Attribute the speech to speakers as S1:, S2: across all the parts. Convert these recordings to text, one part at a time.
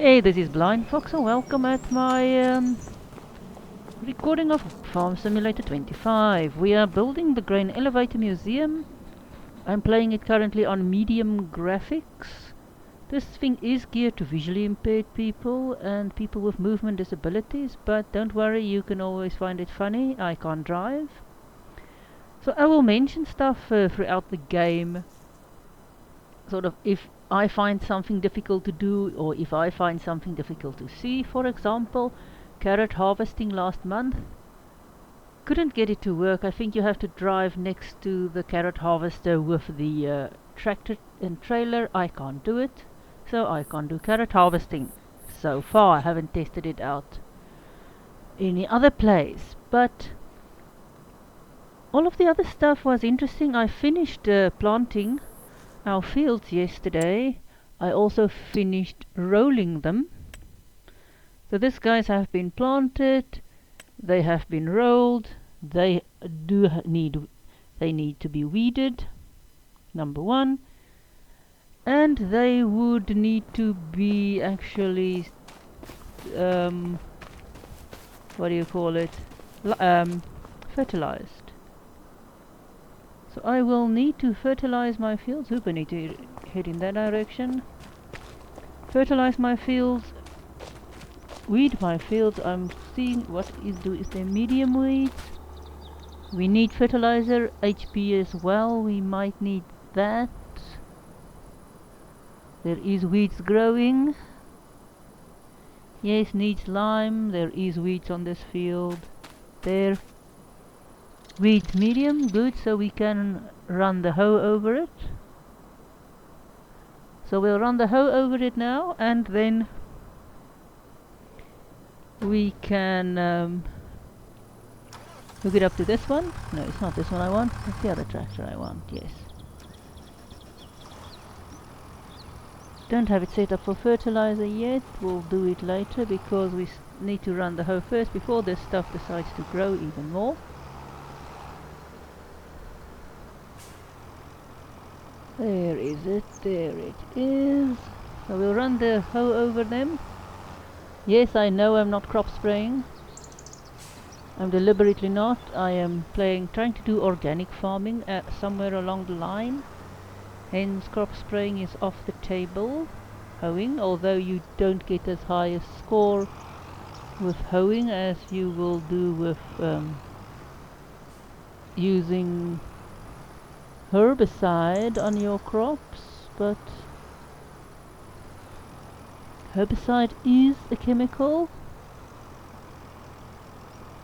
S1: Hey, this is Blind Fox and welcome at my recording of Farm Simulator 25. We are building the Graneelevator Museum. I'm playing it currently on medium graphics. This thing is geared to visually impaired people and people with movement disabilities, but don't worry, you can always find it funny. I can't drive. So I will mention stuff throughout the game, sort of if I find something difficult to do or if I find something difficult to see. For example, carrot harvesting last month. Couldn't get it to work. I think you have to drive next to the carrot harvester with the tractor and trailer. I can't do it, so I can't do carrot harvesting. So far I haven't tested it out any other place, but all of the other stuff was interesting. I finished planting our fields yesterday. I also finished rolling them. So these guys have been planted, they have been rolled, they need to be weeded, number one, and they would need to be actually what do you call it, fertilized. So I will need to fertilize my fields. Oop, I need to head in that direction. Fertilize my fields, weed my fields. I'm seeing what is there medium weeds. We need fertilizer, HP as well. We might need that. There is weeds growing. Yes, needs lime. There is weeds on this field. There. Weeds medium, good, so we can run the hoe over it. So we'll run the hoe over it now, and then we can hook it up to this one. No, it's not this one I want. It's the other tractor I want, yes. Don't have it set up for fertilizer yet. We'll do it later because we need to run the hoe first before this stuff decides to grow even more. There is it, there it is. So we'll run the hoe over them. Yes, I know I'm not crop spraying. I'm deliberately not. I am trying to do organic farming somewhere along the line. Hence crop spraying is off the table. Hoeing, although you don't get as high a score with hoeing as you will do with using herbicide on your crops, but herbicide is a chemical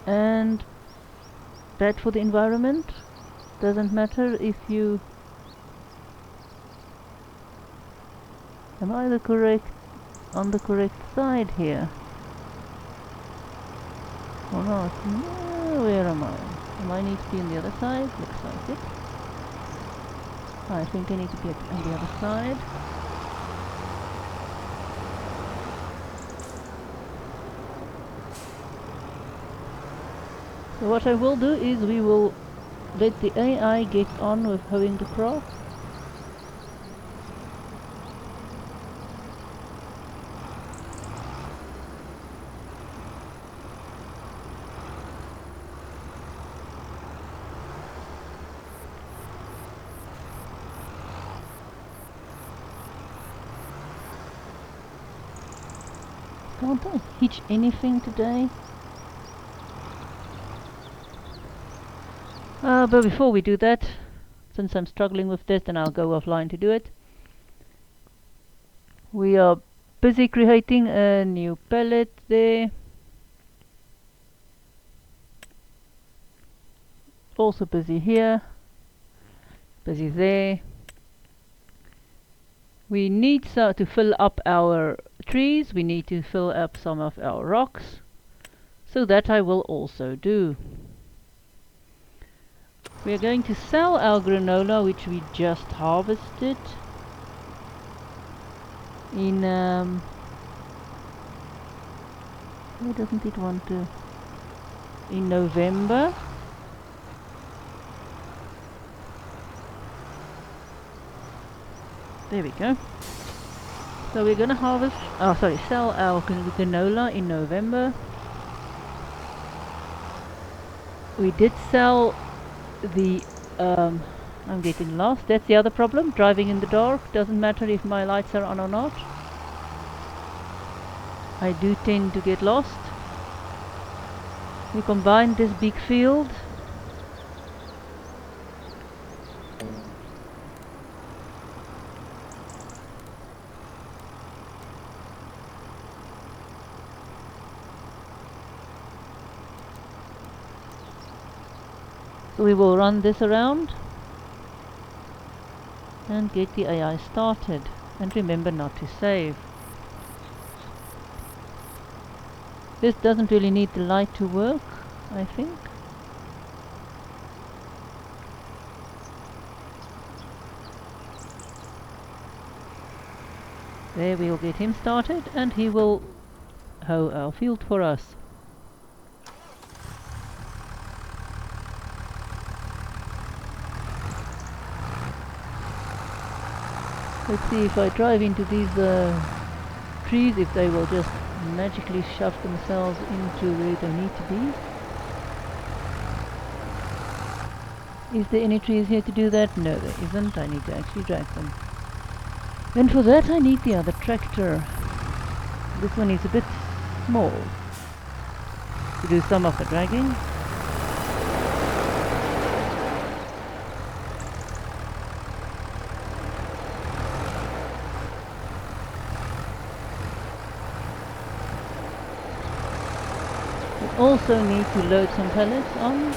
S1: and bad for the environment. Doesn't matter if you... Am I on the correct side here? Or not? No, where am I? Am I need to be on the other side? Looks like it. I think I need to be on the other side. So what I will do is we will let the AI get on with hoeing the crop. Can't I hitch anything today? But before we do that, since I'm struggling with this, then I'll go offline to do it. We are busy creating a new palette there. Also busy here. Busy there. We need to fill up our trees. We need to fill up some of our rocks. So that I will also do. We are going to sell our granola, which we just harvested in why doesn't it want to, in November. There we go. So we're gonna harvest, sell our canola in November. We did sell the, I'm getting lost. That's the other problem, driving in the dark. Doesn't matter if my lights are on or not. I do tend to get lost. We combined this big field. So we will run this around and get the AI started. And remember not to save. This doesn't really need the light to work, I think. There, we'll get him started and he will hoe our field for us. Let's see if I drive into these trees, if they will just magically shove themselves into where they need to be. Is there any trees here to do that? No, there isn't. I need to actually drag them. And for that I need the other tractor. This one is a bit small to do some of the dragging. Also need to load some pellets on.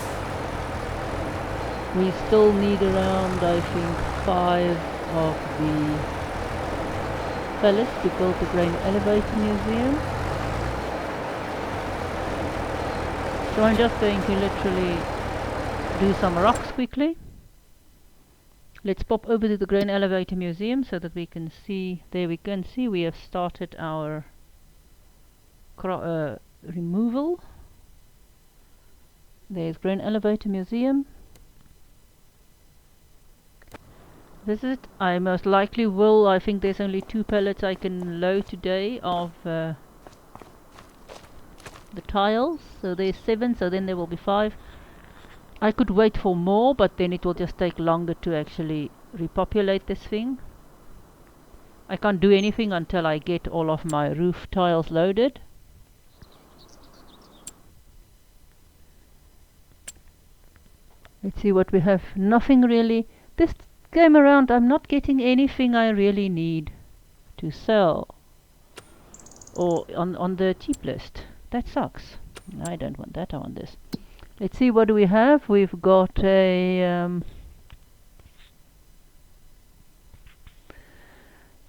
S1: We still need around, I think, 5 of the pellets to build the Graneelevator Museum. So I'm just going to literally do some rocks quickly. Let's pop over to the Graneelevator Museum so that we can see, there we can see we have started our removal. There's Graneelevator Museum. Visit. I most likely will. I think there's only 2 pellets I can load today of the tiles. So there's 7, so then there will be 5. I could wait for more, but then it will just take longer to actually repopulate this thing. I can't do anything until I get all of my roof tiles loaded. Let's see what we have. Nothing really. This game around I'm not getting anything I really need to sell. Or on the cheap list. That sucks. I don't want that, I want this. Let's see, what do we have? We've got a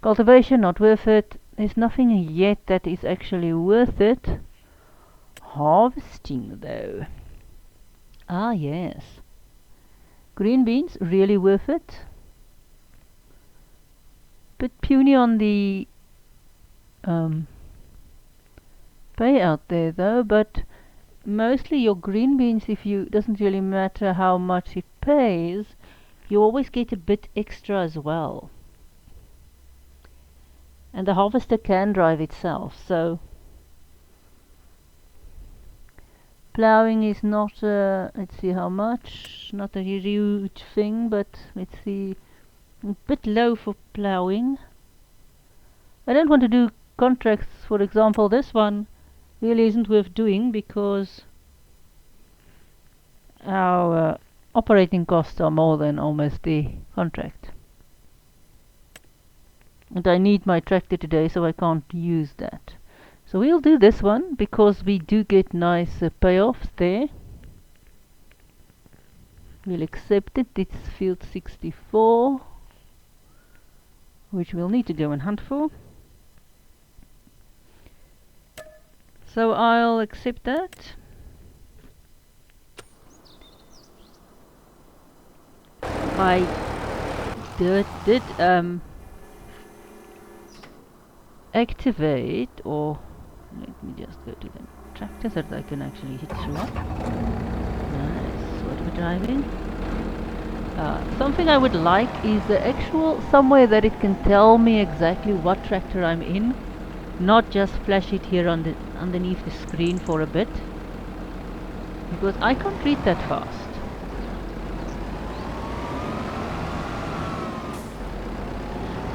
S1: cultivation, not worth it. There's nothing yet that is actually worth it. Harvesting though. Ah yes. Green beans, really worth it. Bit puny on the payout there though, but mostly your green beans, if you, doesn't really matter how much it pays, you always get a bit extra as well. And the harvester can drive itself, so ploughing is not let's see how much, not a huge thing, but let's see, a bit low for ploughing. I don't want to do contracts. For example, this one really isn't worth doing because our operating costs are more than almost the contract. And I need my tractor today, so I can't use that. So we'll do this one because we do get nice payoffs there. We'll accept it. It's field 64, which we'll need to go and hunt for. So I'll accept that. I did activate, or let me just go to the tractor so that I can actually hit through. Nice. What are we driving? Something I would like is the actual somewhere that it can tell me exactly what tractor I'm in, not just flash it here on the underneath the screen for a bit, because I can't read that fast.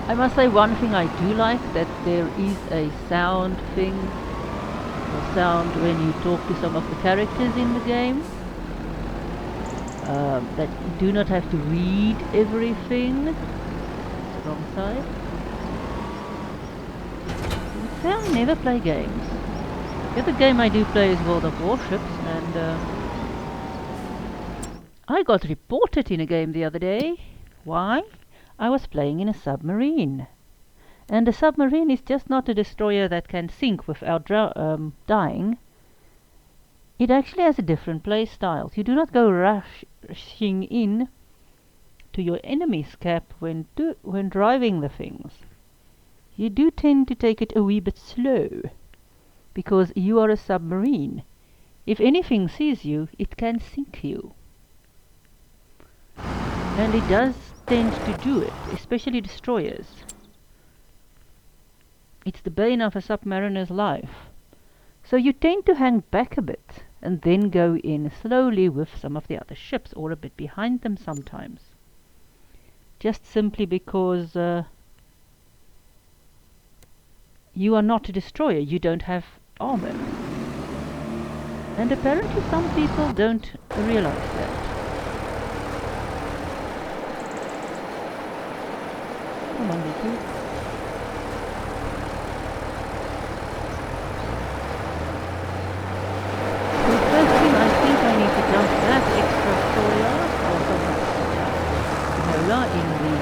S1: I must say one thing I do like, that there is a sound thing, or sound when you talk to some of the characters in the game. That you do not have to read everything. It's the wrong side. You say I never play games. The other game I do play is World of Warships, and I got reported in a game the other day. Why? I was playing in a submarine. And a submarine is just not a destroyer that can sink without dying. It actually has a different play style. You do not go rushing in to your enemy's cap when driving the things. You do tend to take it a wee bit slow, because you are a submarine. If anything sees you, it can sink you. And it does tend to do it, especially destroyers. It's the bane of a submariner's life. So you tend to hang back a bit and then go in slowly with some of the other ships, or a bit behind them sometimes. Just simply because you are not a destroyer, you don't have armor. And apparently some people don't realize that. Come on, Vicky. That extra soya or canola in the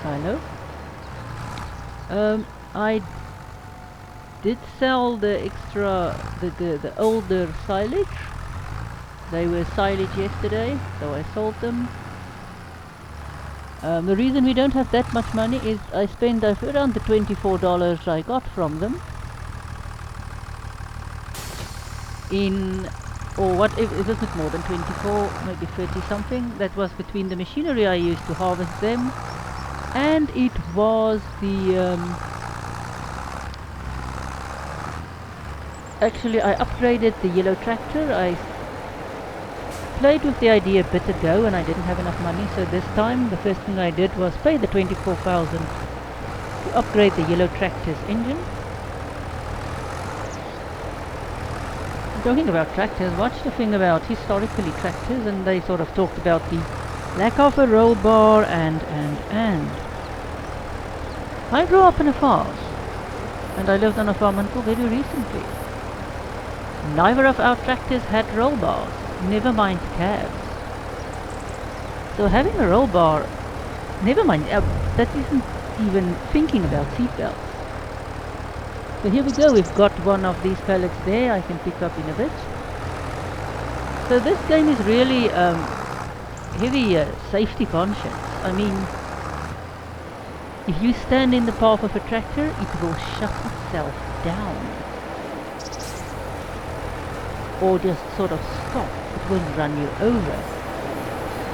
S1: silo. I did sell the extra, the older silage. They were silage yesterday, so I sold them. The reason we don't have that much money is I spent around the $24 I got from them in, or what, if it wasn't more than 24, maybe 30 something. That was between the machinery I used to harvest them, and it was the actually I upgraded the yellow tractor. I played with the idea a bit ago and I didn't have enough money, so this time the first thing I did was pay the 24,000 to upgrade the yellow tractor's engine. Talking about tractors, watched a thing about historically tractors, and they sort of talked about the lack of a roll bar and. I grew up in a farm, and I lived on a farm until very recently. Neither of our tractors had roll bars, never mind cabs. So having a roll bar, never mind, that isn't even thinking about seatbelts. So here we go, we've got one of these pallets there, I can pick up in a bit. So this game is really heavy safety conscious. I mean, if you stand in the path of a tractor, it will shut itself down. Or just sort of stop, it won't run you over.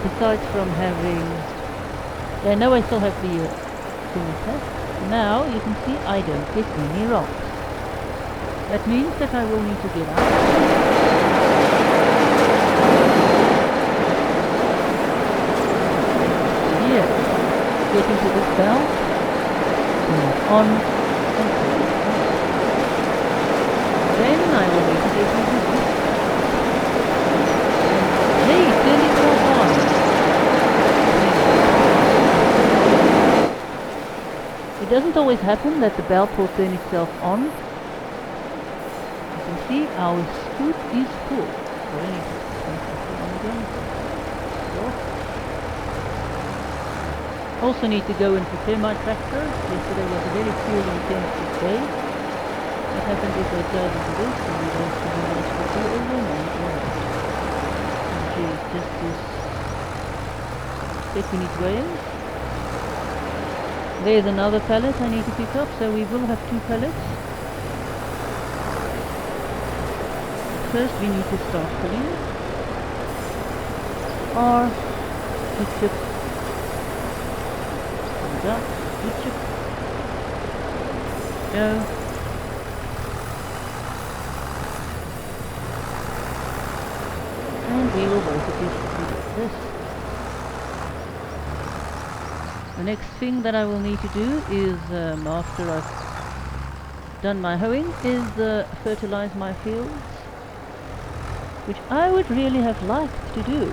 S1: Besides from having... Yeah, now I still have the thing attached. Now you can see I don't get any rocks. That means that I will need to get out. Here, get into this belt, turn it on, and turn it off. Then I will need to get into this. Hey, turn itself on. It doesn't always happen that the belt will turn itself on. You can see our scoop is full. Also need to go and prepare my tractor. Yesterday was a very fuel intensive day. What happens if I charge into this and we don't manage to do overnight? Just this 10-minute whales. There's another pallet I need to pick up, so we will have 2 pallets. First we need to start filling. or wood chip. Hold up, wood chip. Go. And we will also do this. The next thing that I will need to do is, after I've done my hoeing, is fertilize my fields, which I would really have liked to do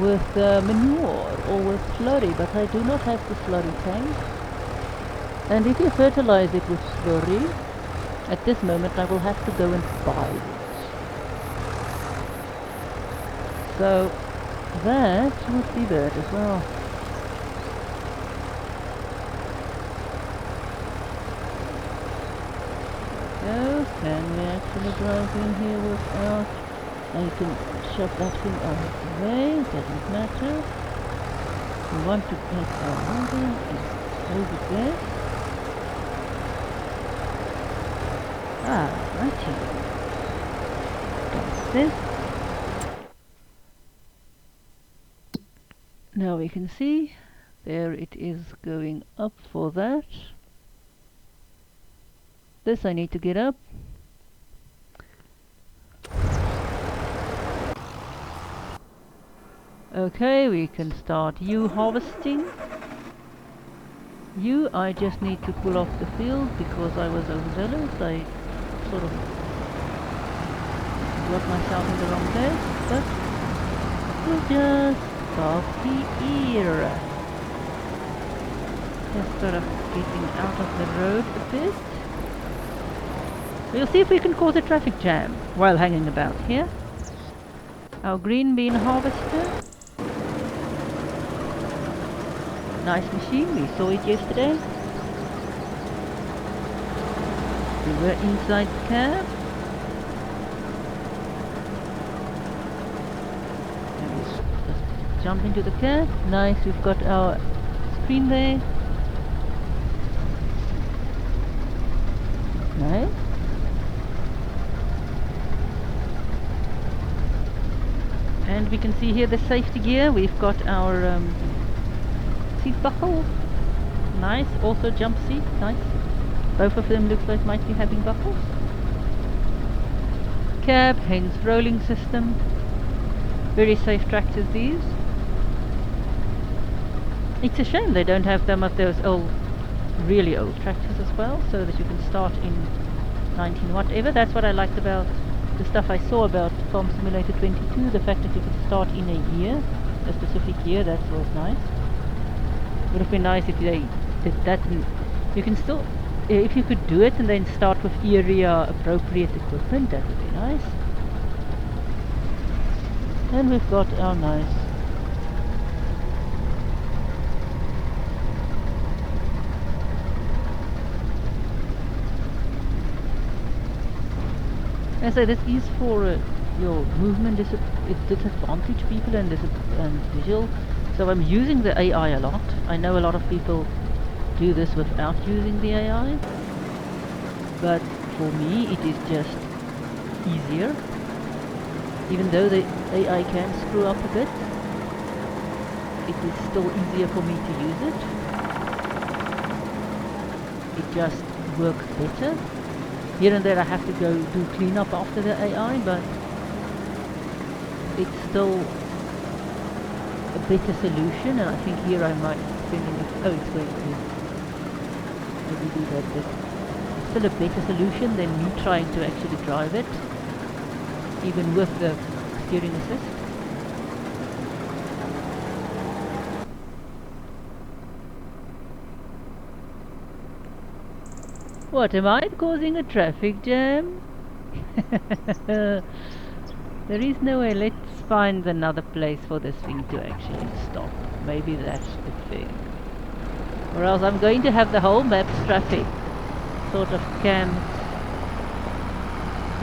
S1: with manure or with slurry, but I do not have the slurry tank. And if you fertilize it with slurry, at this moment I will have to go and buy it. So that would be bad as well. So can we actually drive in here without... I can shove that thing out of the way, doesn't matter. We want to get our wagon over there. Ah, righty. That's this. Now we can see, there it is going up for that. This I need to get up. Okay, we can start harvesting. I just need to pull off the field because I was overzealous. I sort of got myself in the wrong place, but we'll just stop here. Just sort of getting out of the road a bit. We'll see if we can cause a traffic jam while hanging about here. Our green bean harvester. Nice machine, we saw it yesterday. We were inside the cab. Just jump into the cab. Nice, we've got our screen there. Nice. And we can see here the safety gear. We've got our seat buckle. Nice. Also jump seat. Nice. Both of them looks like might be having buckles. Cab, hence rolling system. Very safe tractors these. It's a shame they don't have them of those old, really old tractors as well, so that you can start in 19 whatever. That's what I liked about the stuff I saw about Farm Simulator 22, the fact that you could start in a year, a specific year. That was nice. Would have been nice if they did that. You can still, if you could do it and then start with area appropriate equipment, that would be nice. And we've got our nice I say this is for your movement disadvantaged people and visual. So I'm using the AI a lot. I know a lot of people do this without using the AI, but for me it is just easier. Even though the AI can screw up a bit, it is still easier for me to use it. It just works better. Here and there I have to go do cleanup after the AI, but it's still a better solution, and I think here I might spend it's going to maybe do that, but it's still a better solution than me trying to actually drive it, even with the steering assist. What, am I causing a traffic jam? There is no way. Let's find another place for this thing to actually stop. Maybe that's the thing. Or else I'm going to have the whole map's traffic sort of camped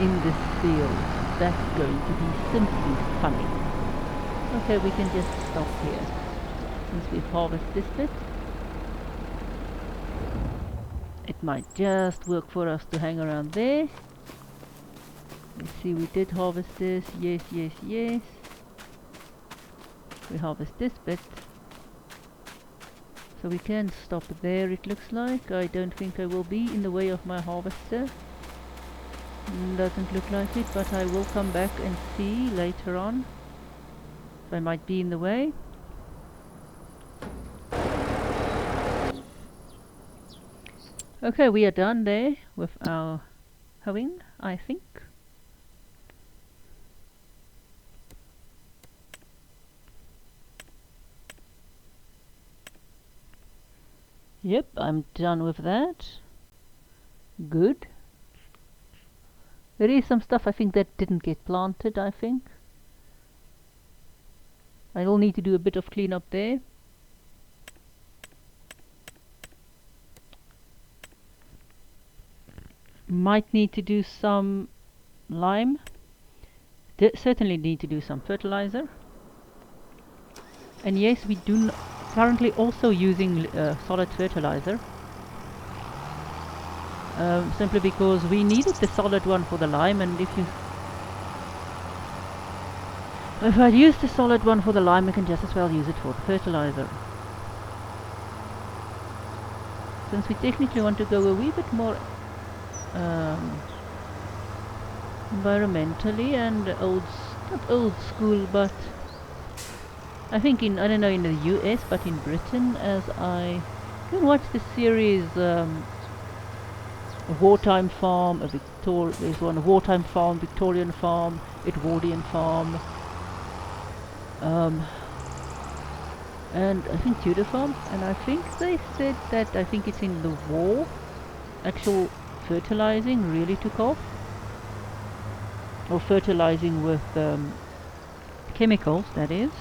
S1: in this field. That's going to be simply funny. Okay, we can just stop here since we've harvested this bit. It might just work for us to hang around there. Let's see, we did harvest this. Yes, yes, yes. We harvest this bit. So we can stop there, it looks like. I don't think I will be in the way of my harvester. Doesn't look like it, but I will come back and see later on if I might be in the way. Okay, we are done there with our hoeing, I think. Yep, I'm done with that. Good. There is some stuff I think that didn't get planted, I think. I will need to do a bit of cleanup there. Might need to do some lime. Certainly need to do some fertilizer. And yes, we do currently also using solid fertilizer. Simply because we needed the solid one for the lime, and if I use the solid one for the lime, I can just as well use it for the fertilizer. Since we technically want to go a wee bit more environmentally and not old school, but I think I don't know in the US, but in Britain, as I can watch the series A Wartime Farm, there's one, A Wartime Farm, Victorian Farm, Edwardian Farm, and I think Tudor Farm, and I think they said that, I think it's in the war, actual fertilizing really took off. Or fertilizing with chemicals, that is.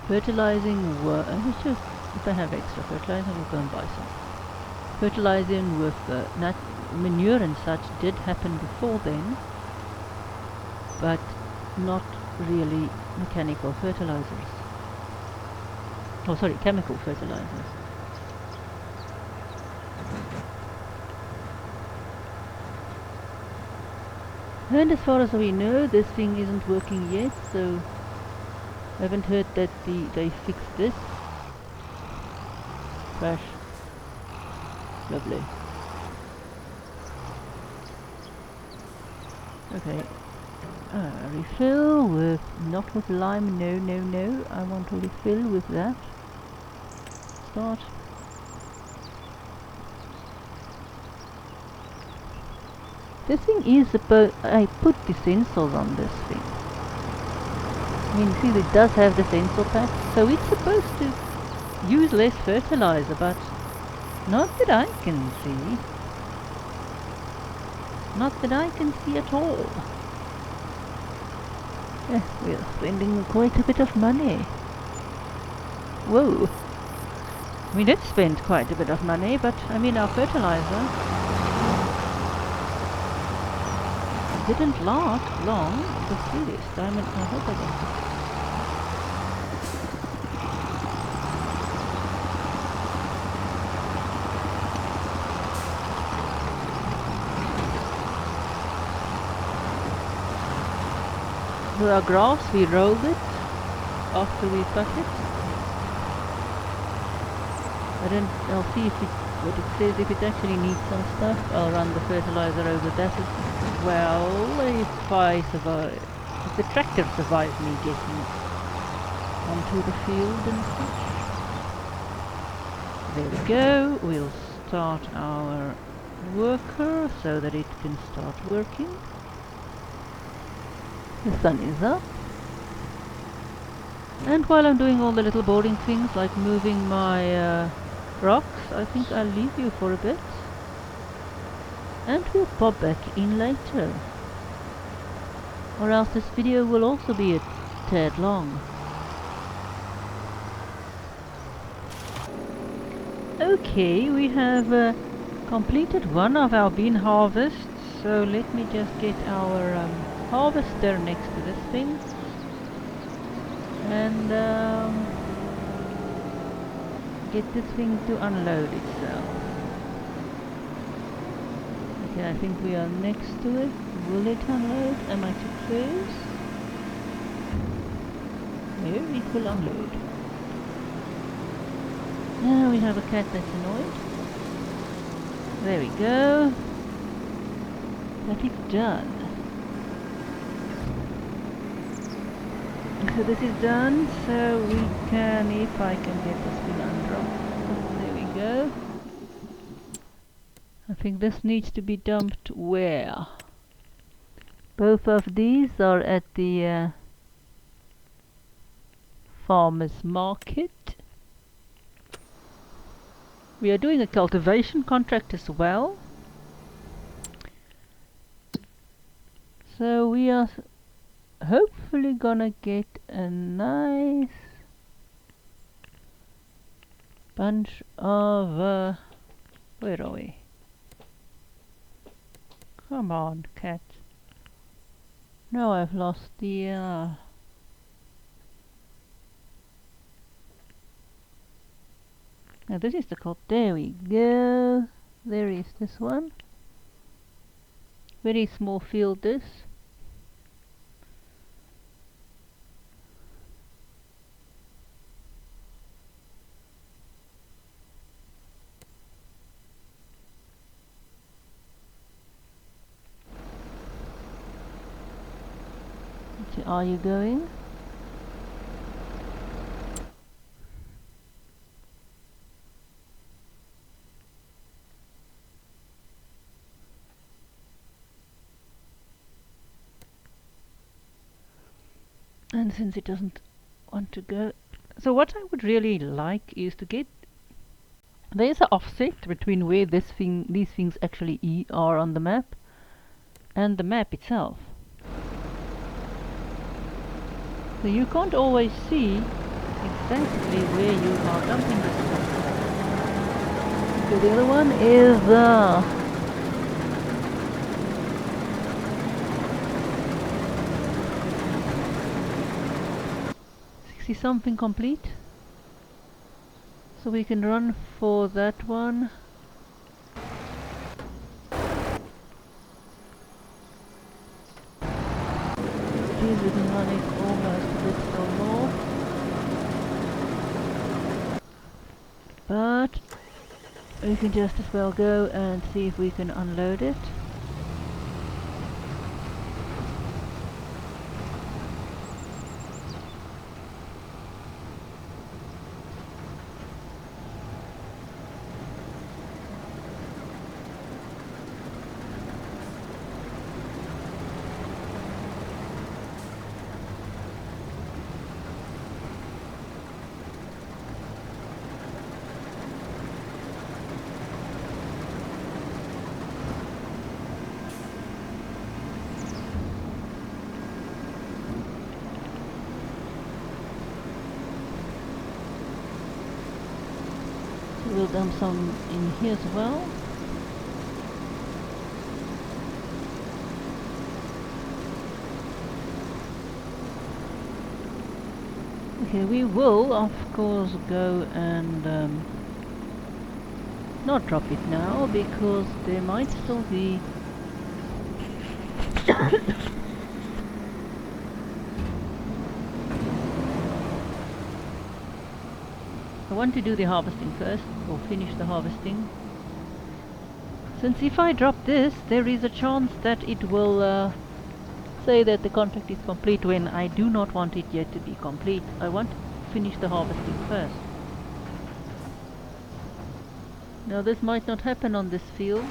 S1: Fertilizing if I have extra fertilizer, we'll go and buy some. Fertilizing with manure and such did happen before then, but not really mechanical fertilizers. Oh, sorry, chemical fertilizers. And as far as we know, this thing isn't working yet, so I haven't heard that they fixed this. Crash. Lovely. Okay. Refill with, not with lime, no. I want to refill with that. Start. This thing is supposed, I put the sensors on this thing. I mean, see, it does have the sensor pack, so it's supposed to use less fertilizer, but not that I can see. Not that I can see at all. We're spending quite a bit of money. Whoa. We did spend quite a bit of money, but I mean our fertilizer didn't last long. The serious diamond, I hope I got it. So our grass, we rolled it after we cut it. I'll see if what it says, if it actually needs some stuff. I'll run the fertilizer over that as well, if the tractor survives me getting onto the field and such. There we go. We'll start our worker so that it can start working. The sun is up. And while I'm doing all the little boring things like moving my rocks, I think I'll leave you for a bit. And we'll pop back in later. Or else this video will also be a tad long. Okay, we have completed one of our bean harvests, so let me just get our harvester next to this thing. And get this thing to unload itself. Okay, I think we are next to it. Will it unload? Am I too close? There, it will unload. Now we have a cat that's annoyed. There we go. That is done. So this is done, so we can, if I can get this thing undropped. There we go. I think this needs to be dumped where? Both of these are at the farmer's market. We are doing a cultivation contract as well. So we are hopefully gonna get a nice bunch of where are we? Come on, cat. No, I've lost the now this is the code. There we go. There is this one. Very small field this. Are you going? And since it doesn't want to go, so what I would really like is to get, there's an offset between where these things actually are on the map and the map itself. So you can't always see exactly where you are dumping this stuff. So the other one is 60 something complete. So we can run for that one. Geez, we can run it almost a bit or more. But we can just as well go and see if we can unload it. We'll dump some in here as well. Okay, we will of course go and not drop it now because there might still be I want to do the harvesting first, or finish the harvesting. Since if I drop this, there is a chance that it will say that the contract is complete when I do not want it yet to be complete. I want to finish the harvesting first. Now this might not happen on this field.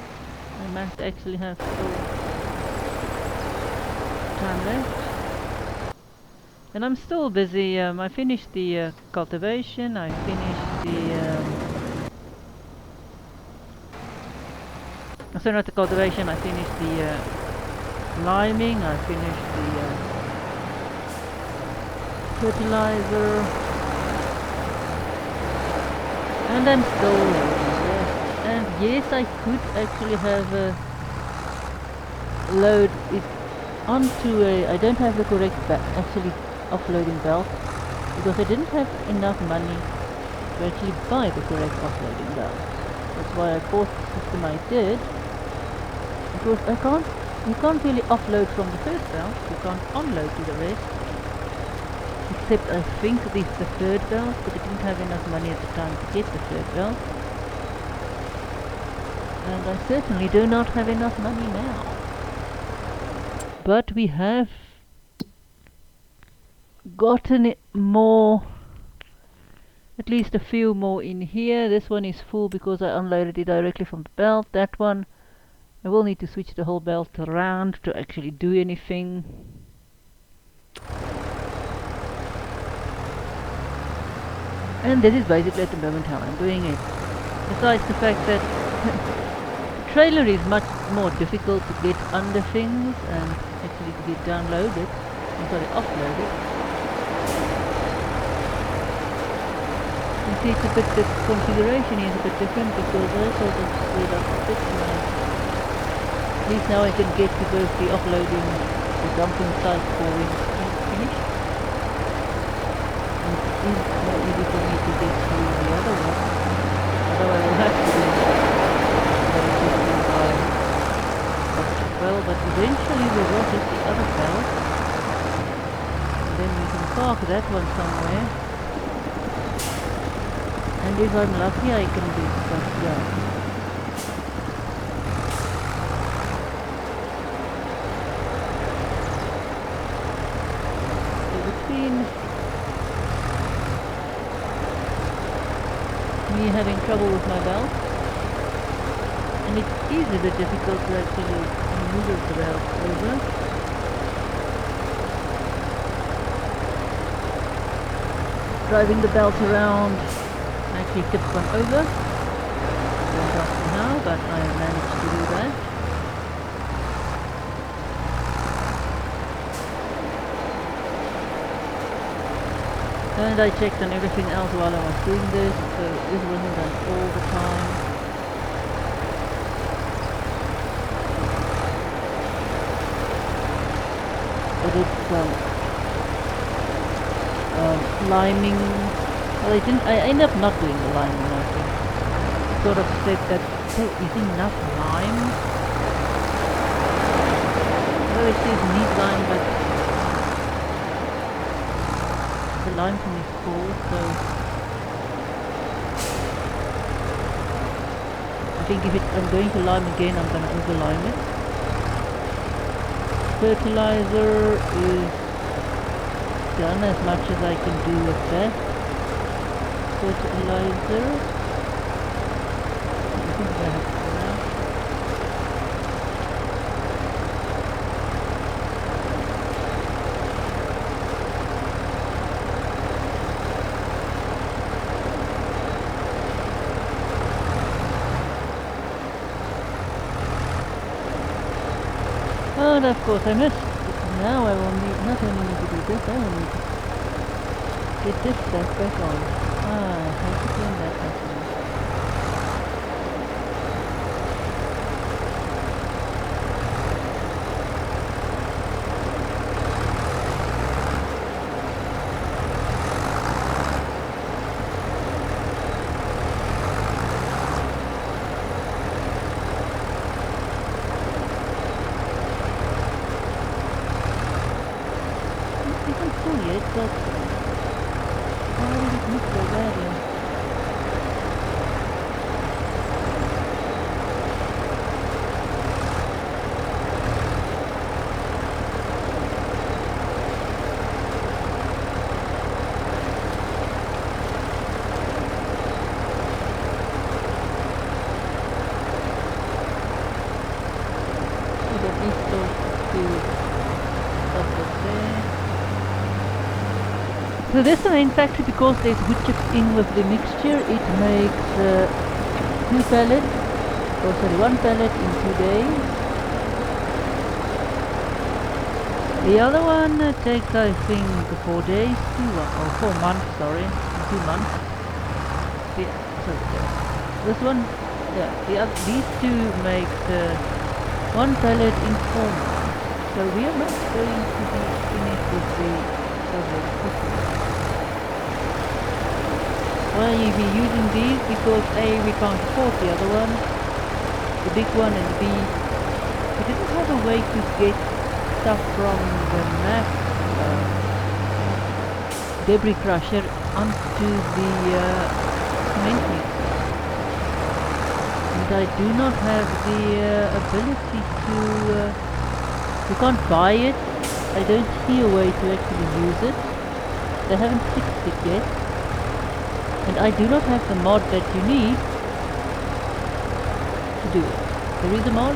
S1: I might actually have full time left. And I'm still busy. I finished the cultivation, I finished the sorry, not the cultivation, I finished the liming, I finished the fertilizer, and I'm still loading this. And yes, I could actually have load it onto a, I don't have the correct actually offloading belt because I didn't have enough money to actually buy the correct offloading belt. That's why I bought the system I did, because you can't really offload from the first belt, you can't unload to the rest except I think this is the third belt, but I didn't have enough money at the time to get the third belt. And I certainly do not have enough money now. But we have gotten more, at least a few more in here. This one is full because I unloaded it directly from the belt. That one, I will need to switch the whole belt around to actually do anything. And this is basically at the moment how I'm doing it. Besides the fact that the trailer is much more difficult to get under things and actually to get downloaded, offloaded. You see it's a bit, the configuration is a bit different because I sort of split up a bit now. At least now I can get to both the offloading, the dumping site for it finished. And it is more easy for me to get to the other one. Although I will have to do well, but eventually we will hit the other belt. And then we can park that one somewhere. And if I'm lucky I can do stuff here. So between me having trouble with my belt, and it is a bit difficult to actually maneuver the belt over. Driving the belt around actually tipped one over. Don't ask me how, but I managed to do that. And I checked on everything else while I was doing this, so this wasn't done all the time. But it's liming. Well, I ended up not doing the liming, I think. Sort of said that there is enough lime. Well, it says need lime, but the lime thing is full, so I think if I'm going to lime again, I'm going to over-lime it. Fertilizer is done as much as I can do with that. Fertilizer. I think I have enough. And of course I missed. Now I will need, not only need to do this, I will need to get this stuff back on. I have to turn that back on. But why did it look so badly? So that needs to stop it there. So this one, in fact, because there's wood chips in with the mixture, it makes two pallets, or sorry, one pallet in 2 days. The other one takes, I think, 4 days, or 4 months, sorry, 2 months. Yeah, so this one, yeah, these two make one pallet in 4 months. So we are not going to be finished with the subject quickly. Well, you'll be using these because A, we can't afford the other one, the big one, and B, we didn't have a way to get stuff from the map debris crusher onto the cement mix. And I do not have the ability to... you can't buy it. I don't see a way to actually use it. They haven't fixed it yet. And I do not have the mod that you need to do it. There is a mod.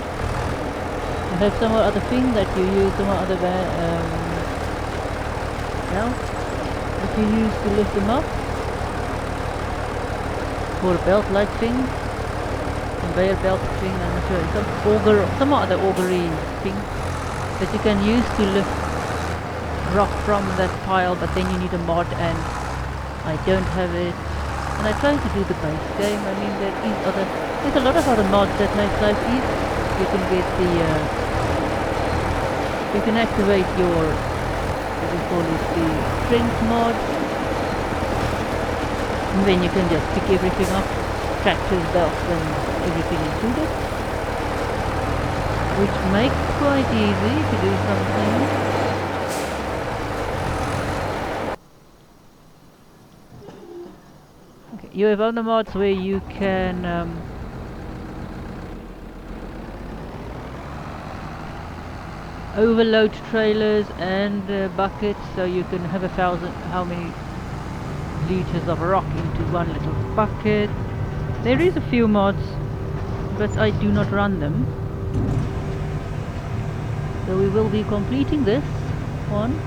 S1: You have some other thing that you use, some other that you use to lift them up. Or a belt-like thing. Conveyor belt thing, I'm not sure. Some other augury thing that you can use to lift rock from that pile, but then you need a mod and I don't have it. And I try to do the base game. I mean, there's a lot of other mods that make life easy. You can get the you can activate your, what we call it, the strength mod, and then you can just pick everything up, tractors, belts and everything included, which makes it quite easy to do something. Okay, you have other mods where you can overload trailers and buckets, so you can have how many liters of rock into one little bucket. There is a few mods, but I do not run them. So we will be completing this one.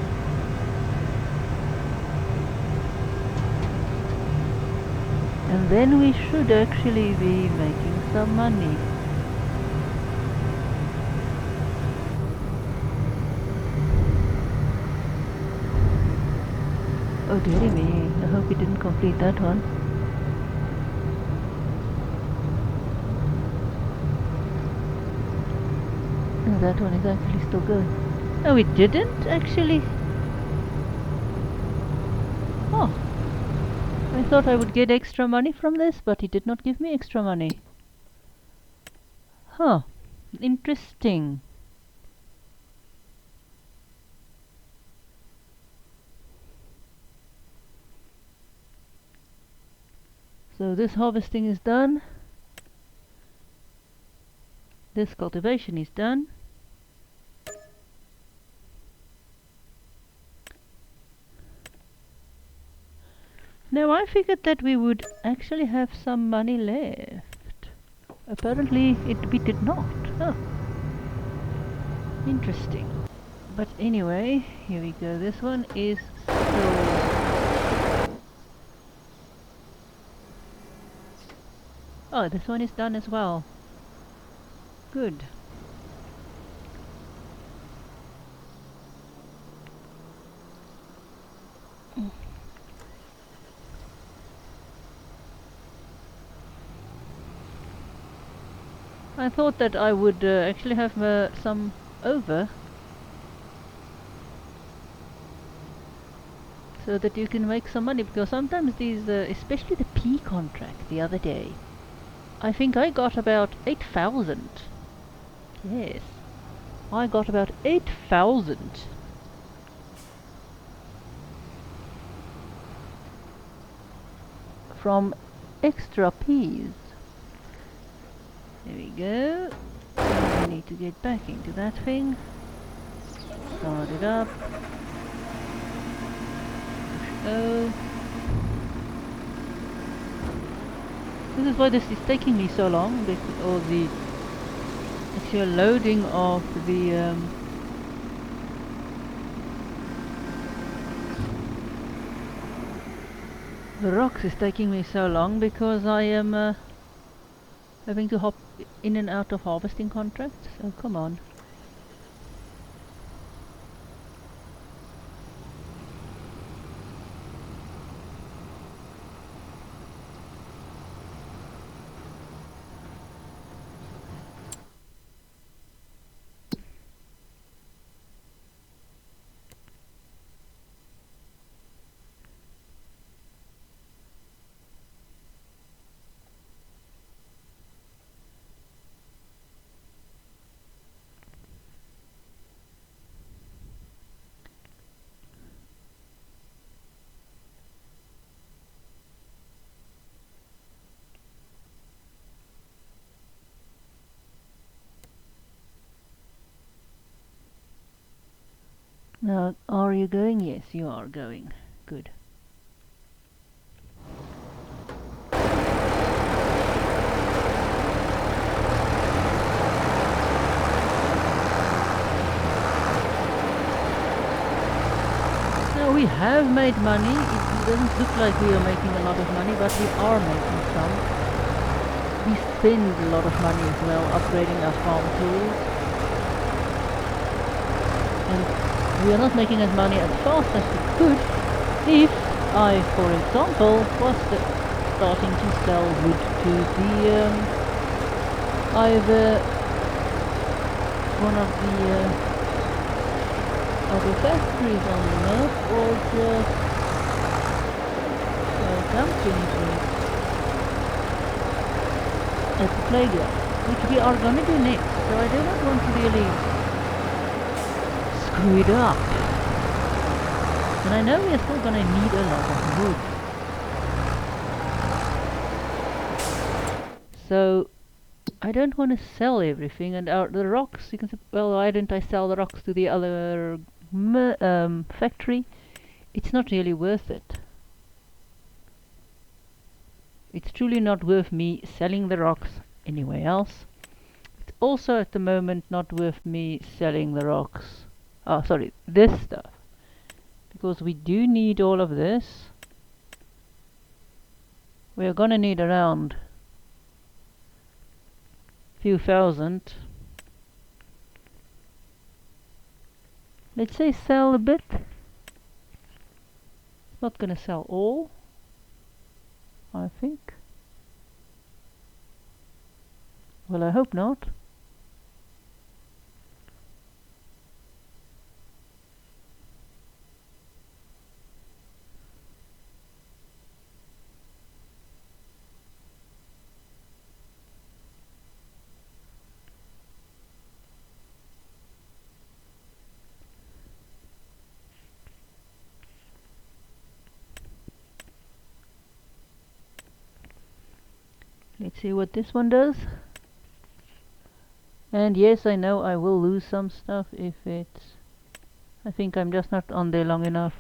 S1: And then we should actually be making some money. Oh dearie me, I hope we didn't complete that one. No, that one is actually still going. No, we didn't actually. Oh, I thought I would get extra money from this, but he did not give me extra money. Huh, interesting. So this harvesting is done. This cultivation is done. Now I figured that we would actually have some money left. Apparently we did not. Huh. Interesting. But anyway, here we go. This one is still... Oh, this one is done as well. Good. I thought that I would actually have some over, so that you can make some money, because sometimes these, especially the P contract the other day, I think I got about 8,000. Yes, I got about 8,000 from extra P's. There we go. I need to get back into that thing. Start it up. Oh. This is why this is taking me so long, or the actual loading of the rocks is taking me so long, because I am having to hop in and out of harvesting contracts. Oh, come on. Now, are you going? Yes, you are going. Good. Now, we have made money. It doesn't look like we are making a lot of money, but we are making some. We spend a lot of money as well upgrading our farm tools. And we are not making as money as fast as we could if I, for example, was starting to sell wood to the either one of the other factories on the map or just companies at the playground, which we are gonna do next. So I do not want to really screw it up. And I know we are still gonna need a lot of wood. So I don't want to sell everything, and the rocks, you can say, well, why don't I sell the rocks to the other factory? It's not really worth it. It's truly not worth me selling the rocks anywhere else. It's also at the moment not worth me selling the rocks. Oh, sorry, this stuff. Because we do need all of this. We're gonna need around few thousand. Let's say sell a bit. Not gonna sell all, I think. Well, I hope not. Let's see what this one does. And yes, I know I will lose some stuff if it's... I think I'm just not on there long enough.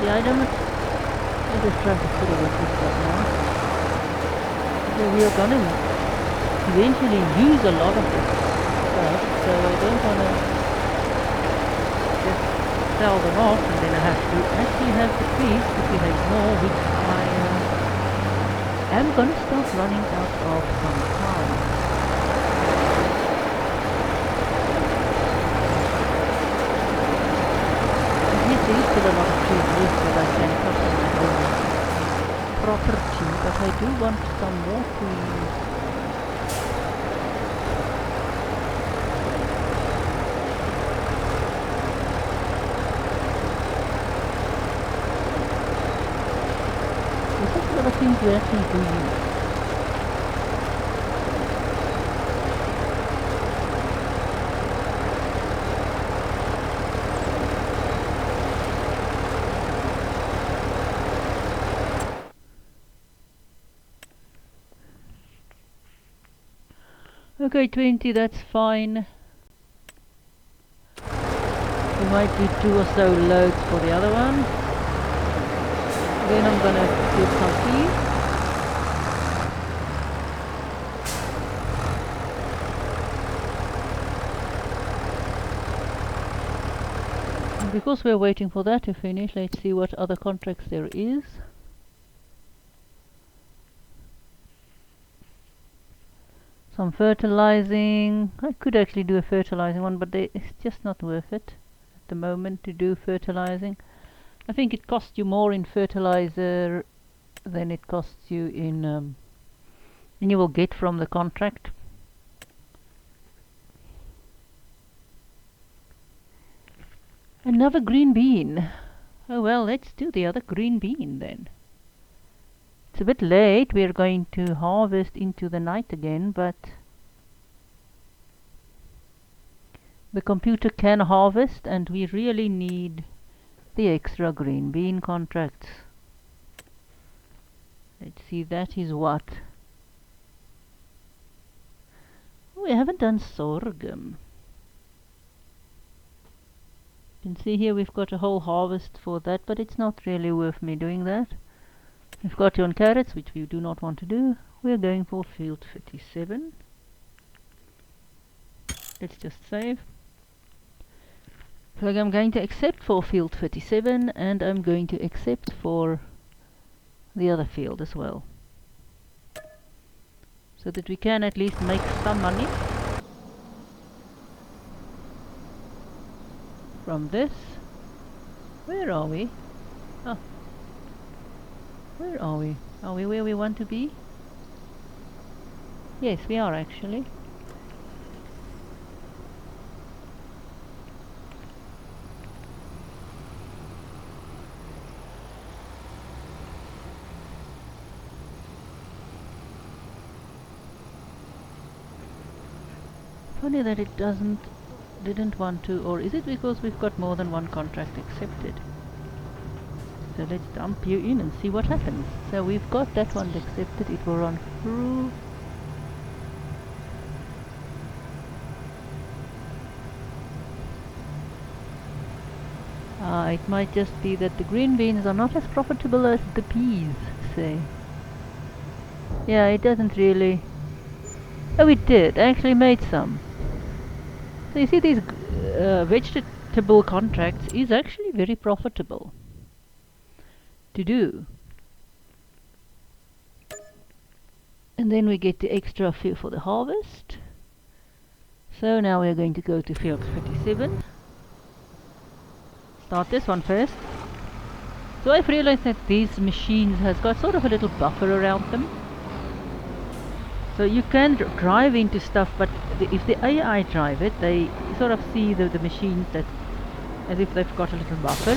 S1: Yeah, I don't... I just try to fiddle with this stuff now. So we are gonna eventually use a lot of this stuff, so I don't wanna just sell them off and then I have to actually have the trees if we have more, which I am gonna start running out of some time. Yes, there is still a lot of trees left that I can cut on my own property, but I do want some more trees. There's just a lot of things we actually do use. Okay, 20, that's fine. We might do 2 or so loads for the other one. Then I'm gonna put some feed. And because we're waiting for that to finish, let's see what other contracts there is. Some fertilizing. I could actually do a fertilizing one, but it's just not worth it at the moment to do fertilizing. I think it costs you more in fertilizer than it costs you in and you will get from the contract. Another green bean. Oh well, let's do the other green bean then. It's a bit late, we're going to harvest into the night again, but the computer can harvest and we really need the extra green bean contracts. Let's see, that is what? We haven't done sorghum. can see here we've got a whole harvest for that, but it's not really worth me doing that. We've got on carrots, which we do not want to do. We're going for field 37. Let's just save. So I'm going to accept for field 37, and I'm going to accept for the other field as well, so that we can at least make some money from this. Where are we? Oh, where are we? Are we where we want to be? Yes, we are actually. Funny that it didn't want to, or is it because we've got more than one contract accepted? So let's dump you in and see what happens. So we've got that one accepted, it will run through. It might just be that the green beans are not as profitable as the peas, say. Yeah, it doesn't really. Oh, it did. I actually made some. So you see, these vegetable contracts is actually very profitable to do. And then we get the extra fee for the harvest. So now we're going to go to field 37. Start this one first. So I've realized that these machines has got sort of a little buffer around them. So you can drive into stuff, but if the AI drive it, they sort of see the machines that as if they've got a little buffer,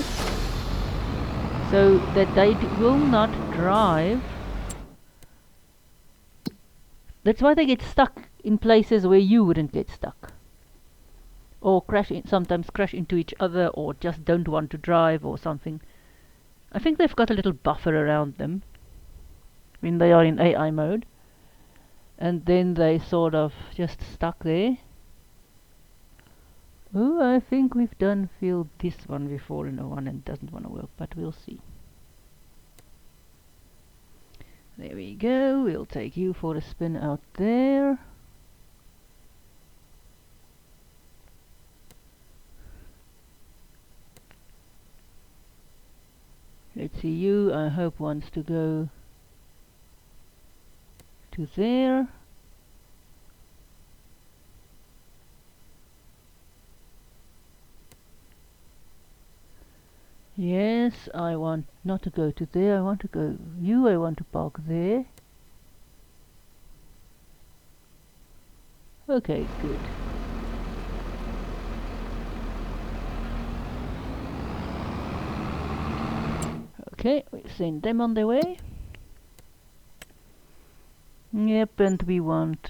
S1: so that they will not drive. That's why they get stuck in places where you wouldn't get stuck, or sometimes crash into each other, or just don't want to drive or something. I think they've got a little buffer around them when they are in AI mode, and then they sort of just stuck there. Oh, I think we've done field this one before in a one and it doesn't want to work, but we'll see. There we go, we'll take you for a spin out there. Let's see, you, I hope, wants to go to there. Yes, I want not to go to there, I want to go, I want to park there. Okay, good. Okay, we send them on their way. Yep, and we want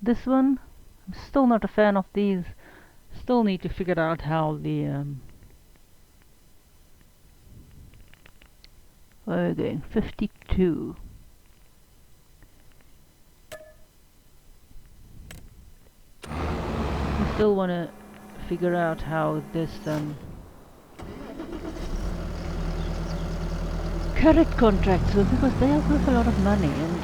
S1: this one. I'm still not a fan of these. Still need to figure out how the we're going 52. I still want to figure out how this carrot contracts work, because they are worth a lot of money and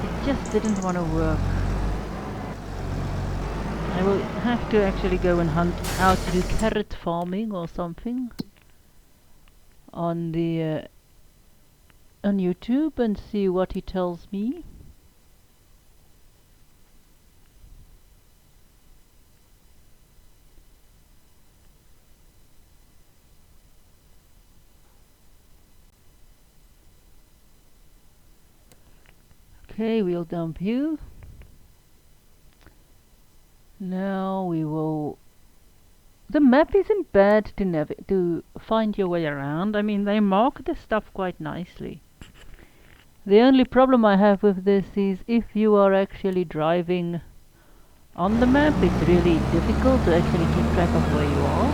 S1: it just didn't want to work. I will have to actually go and hunt how to do carrot farming or something on the on YouTube and see what he tells me. Okay, we'll dump you. Now we will. The map isn't bad to find your way around. I mean, they mark the stuff quite nicely. The only problem I have with this is if you are actually driving on the map, it's really difficult to actually keep track of where you are.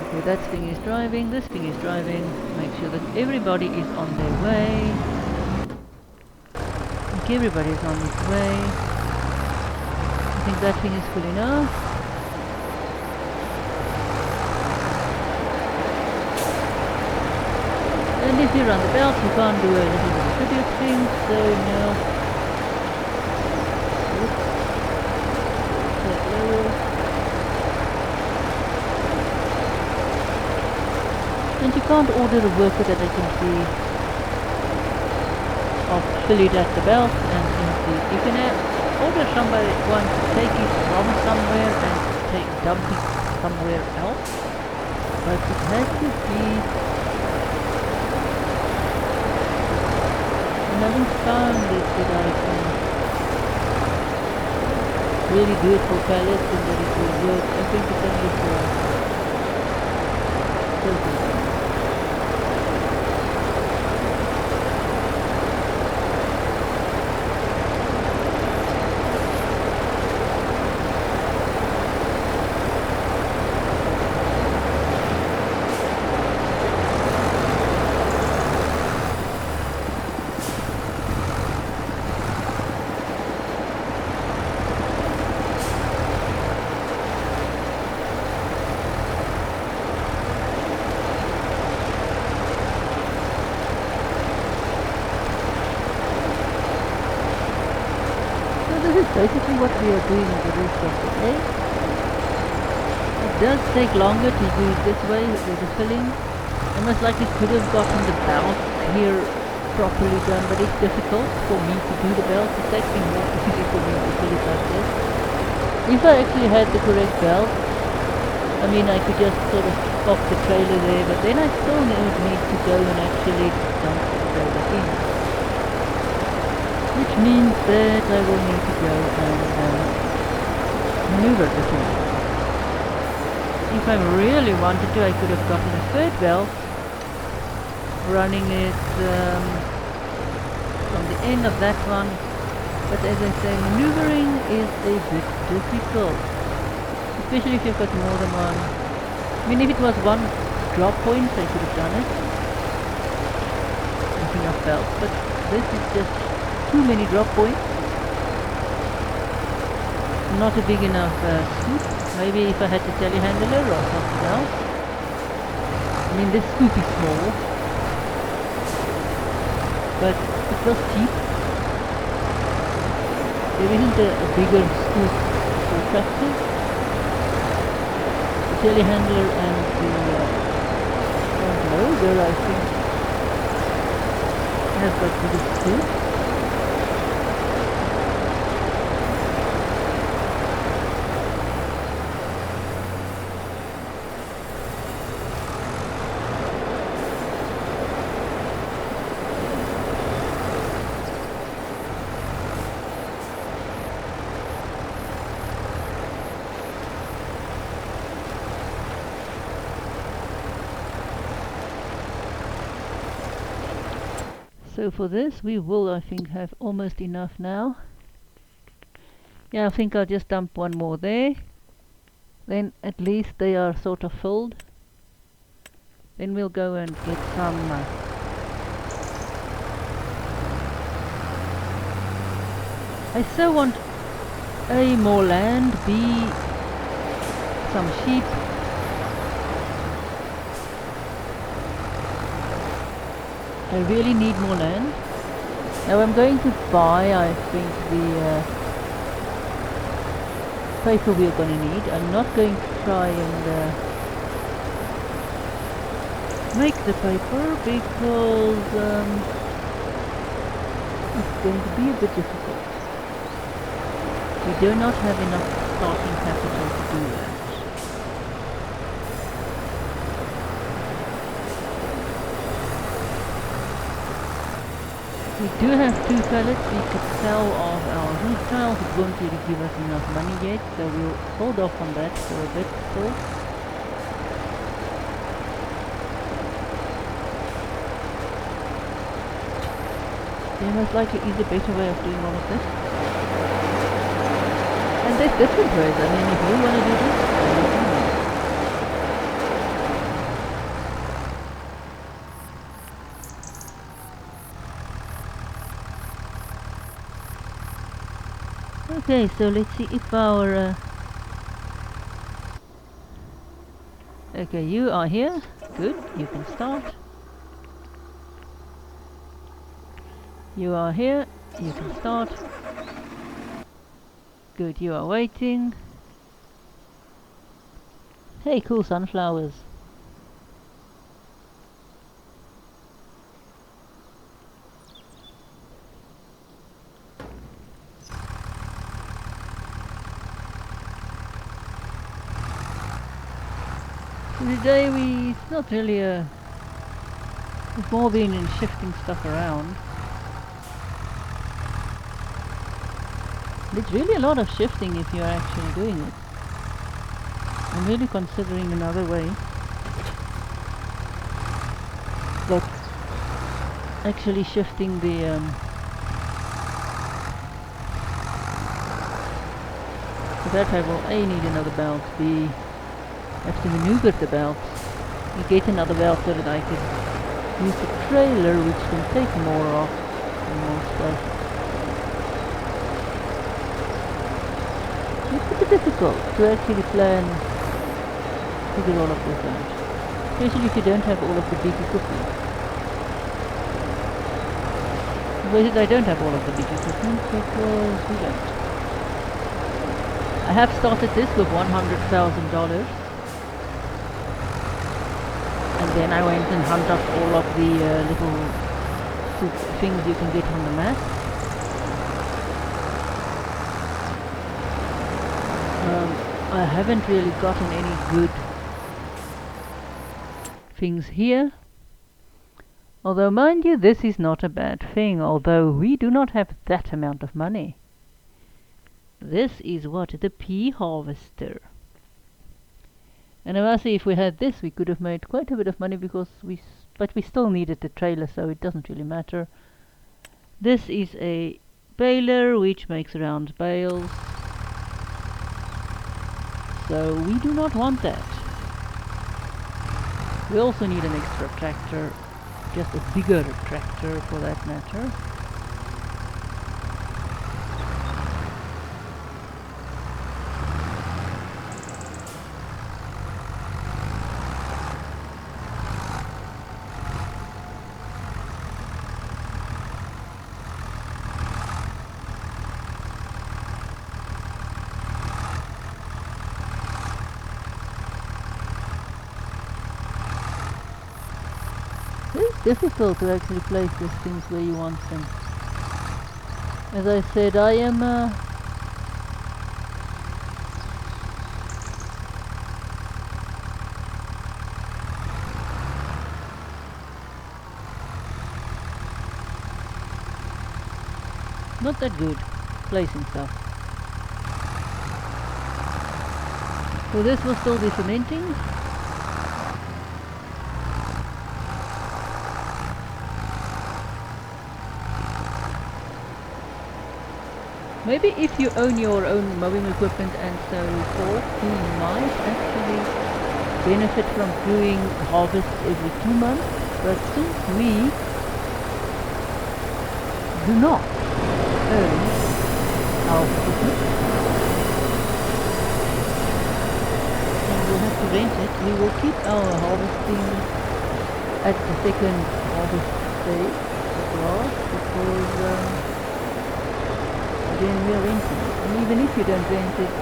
S1: Okay, that thing is driving, this thing is driving. Make sure that everybody is on their way. think everybody's on its way. I think that thing is full enough. And if you run the belt, you can't do a little bit of tribute thing, so no. Oops. That lower. And you can't order a worker that I can see of fill it at the belt and empty. You can order somebody one to take it from somewhere and dump it somewhere else, but it has to be. I haven't found it that I can really do it for pallets and that it will work. I think it's only for filters. This is basically what we are doing the rest of the day. It does take longer to do it this way with the filling. I most likely could have gotten the belt here properly done, but it's difficult for me to do the belt. It's actually more easy for me to fill it like this. If I actually had the correct belt, I mean I could just sort of pop the trailer there, but then I still would need to go and actually dump the trailer in. Which means that I will need to go and maneuver the thing. If I really wanted to, I could have gotten a third belt, running it from the end of that one, but as I say, maneuvering is a bit difficult, especially if you've got more than one. I mean, if it was one drop point, I could have done it, with enough belts, but this is just too many drop points. Not a big enough scoop. Maybe if I had a telehandler or something else. I mean, this scoop is small, but it was cheap. There isn't a bigger scoop for tractors. The telehandler and the front loader, I think, has got bigger scoops. So for this we will, I think, have almost enough now. Yeah, I think I'll just dump one more there. Then at least they are sort of filled. Then we'll go and get some I so want A, more land, B, some sheep. I really need more land. Now I'm going to buy, I think, the paper we're going to need. I'm not going to try and make the paper because it's going to be a bit difficult. We do not have enough starting capital to do that. We do have 2 pallets we could sell of our roof tiles. It won't really give us enough money yet, so we'll hold off on that for a bit still. There most likely is a better way of doing all of this. And there's different ways. I mean, if you want to do this, then you can. Okay, so let's see if our okay, you are here. Good, you can start. You are here, you can start. Good, you are waiting. Hey, cool sunflowers. Today it's not really we've more been in shifting stuff around. It's really a lot of shifting if you're actually doing it. I'm really considering another way. But actually shifting the for that I will A, need another belt, B, have to maneuver the belt. You get another belt so that I can use the trailer, which can take more off and more stuff. It's a bit difficult to actually plan, figure all of this out, especially if you don't have all of the big equipment. I don't have all of the big equipment because we don't. I have started this with $100,000. And then I went and hunted up all of the little things you can get on the map. I haven't really gotten any good things here. Although, mind you, this is not a bad thing, although we do not have that amount of money. This is what? The pea harvester. And I must say, if we had this, we could have made quite a bit of money because but we still needed the trailer, so it doesn't really matter. This is a baler which makes round bales. So we do not want that. We also need an extra tractor, just a bigger tractor for that matter. It's difficult to actually place these things where you want them. As I said, I am not that good placing stuff. So this will still be fermenting. Maybe if you own your own mowing equipment and so forth, you might actually benefit from doing harvest every 2 months. But since we do not own our equipment and we'll have to rent it, we will keep our harvesting at the second harvest stage of grass because then we are renting it. And even if you don't rent it,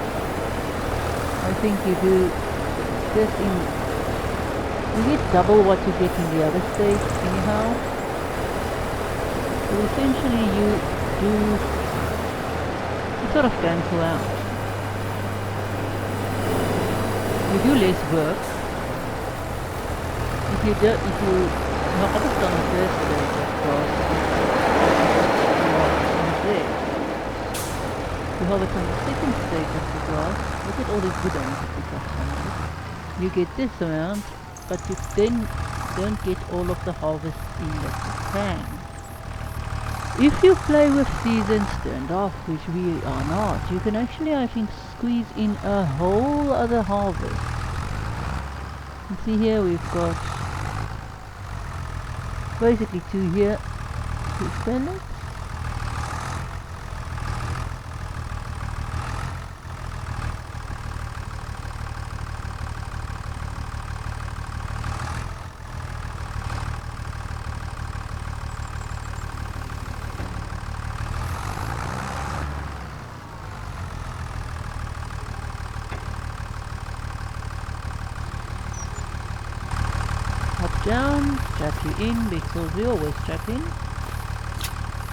S1: I think you do just you get double what you get in the other state anyhow. So essentially you sort of cancel out. You do less work. If you harvest on the first stage of course, there. You harvest on the second stage of the grass. Look at all these good ones that we got on it. You get this amount, but you then don't get all of the harvest in that you can. If you play with seasons turned off, which we are not, you can actually, I think, squeeze in a whole other harvest. You see here we've got basically 2 here, 2 pellets. down, strap you in, because we always strap in.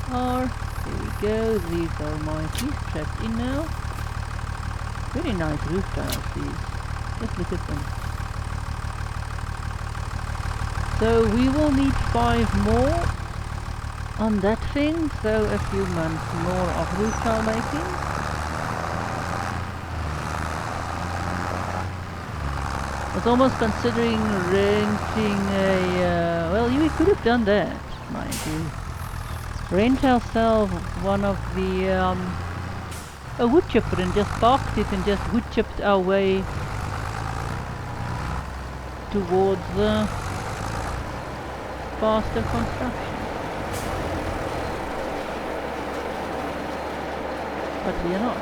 S1: Or, there we go, these are my keys strapped in now. Very nice roof tiles these, just look at them. So we will need 5 more on that thing, so a few months more of roof tile making. I was almost considering renting a, well, we could have done that, mind you. Rent ourselves one of the, a wood chipper and just parked it and just wood chipped our way towards the faster construction. But we are not.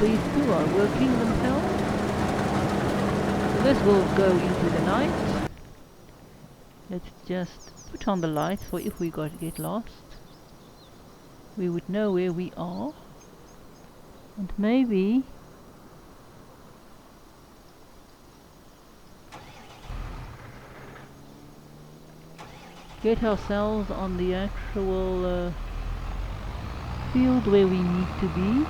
S1: These two are working themselves. So this will go into the night. Let's just put on the lights for if we get lost. We would know where we are. And maybe get ourselves on the actual field where we need to be.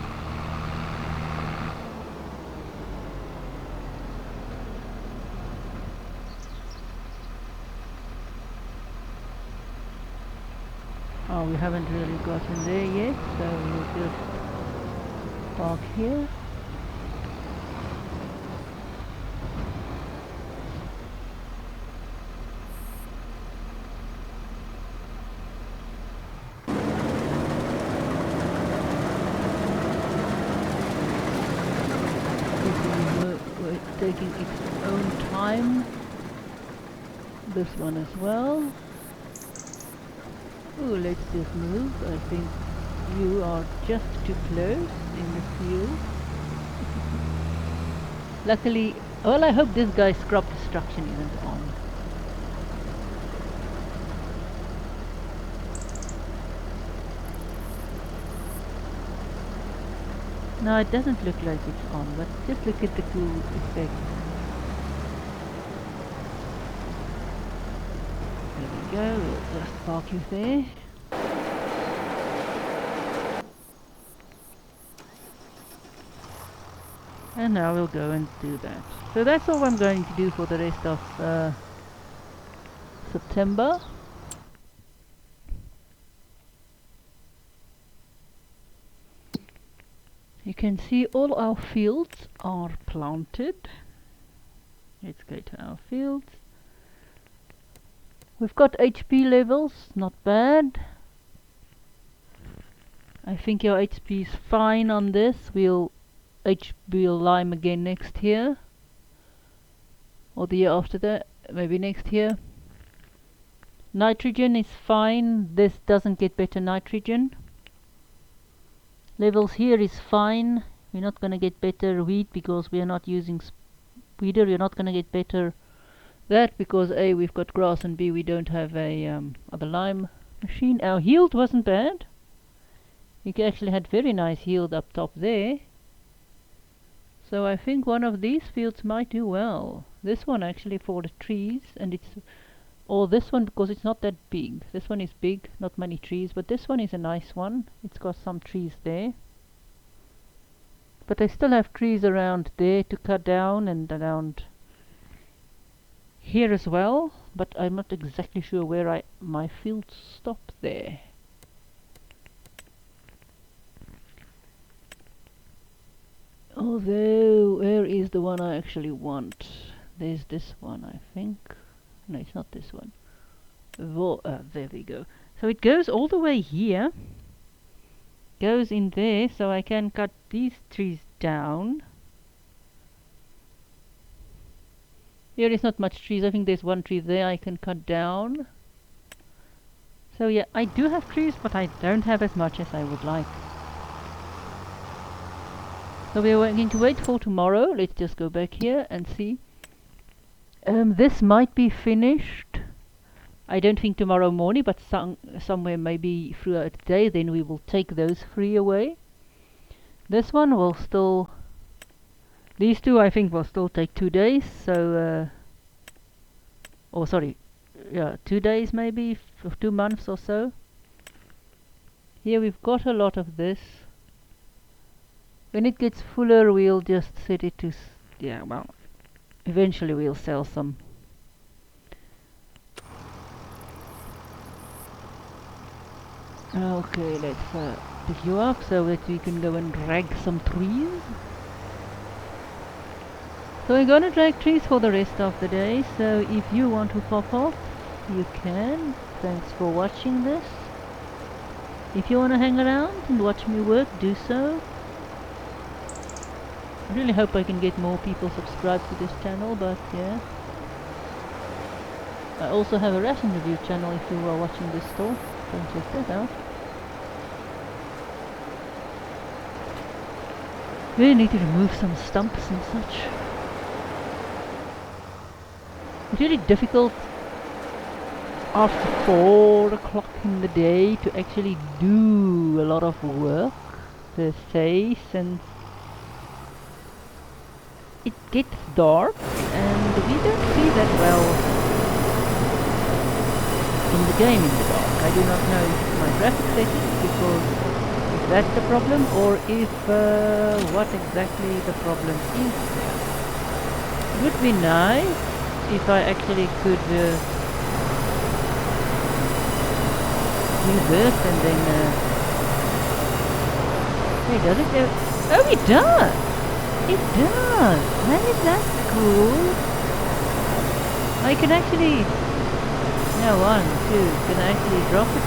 S1: Oh, we haven't really gotten there yet, so we'll just park here. We're taking its own time. This one as well. Oh, let's just move. I think you are just too close in the field. Luckily, well, I hope this guy's crop destruction isn't on. No, it doesn't look like it's on, but just look at the cool effect. There we go, we'll just park you there. And now we'll go and do that. So that's all I'm going to do for the rest of September. You can see all our fields are planted. Let's go to our fields. We've got HP levels, not bad. I think your HP is fine on this. We'll lime again next year. Or the year after that, maybe next year. Nitrogen is fine. This doesn't get better nitrogen. Levels here is fine. We're not gonna get better wheat because we are not using weeder. We're not gonna get better that because A, we've got grass, and B, we don't have a other lime machine. Our yield wasn't bad. We actually had very nice yield up top there. So I think one of these fields might do well. This one actually for the trees, and it's, or this one because it's not that big. This one is big, not many trees, but this one is a nice one. It's got some trees there. But I still have trees around there to cut down and around here as well, but I'm not exactly sure where my fields stop there. Although, where is the one I actually want? There's this one, I think. No, it's not this one. There we go. So it goes all the way here. Goes in there, so I can cut these trees down. Here is not much trees. I think there's one tree there I can cut down. So yeah, I do have trees, but I don't have as much as I would like. So we are going to wait for tomorrow. Let's just go back here and see. This might be finished. I don't think tomorrow morning, but somewhere maybe throughout the day. Then we will take those 3 away. This one will still These two I think will still take 2 days, so or sorry, yeah, 2 days maybe, for 2 months or so. Here we've got a lot of this. When it gets fuller we'll just set it to yeah, well, eventually we'll sell some. Okay, let's pick you up so that we can go and drag some trees. So we're gonna drag trees for the rest of the day, so if you want to pop off, you can. Thanks for watching this. If you wanna hang around and watch me work, do so. I really hope I can get more people subscribed to this channel, but yeah. I also have a ration review channel if you are watching this store. Go and check that out. We need to remove some stumps and such. It's really difficult after 4 o'clock in the day to actually do a lot of work per se, since it gets dark and we don't see that well in the game in the dark. I do not know if it's my graphic settings, because if that's the problem, or if what exactly the problem is. It would be nice if I actually could do this and then hey, does it go? Oh, it does! It does! Hey, that's cool! I can actually, no, 1, 2, can I actually drop it?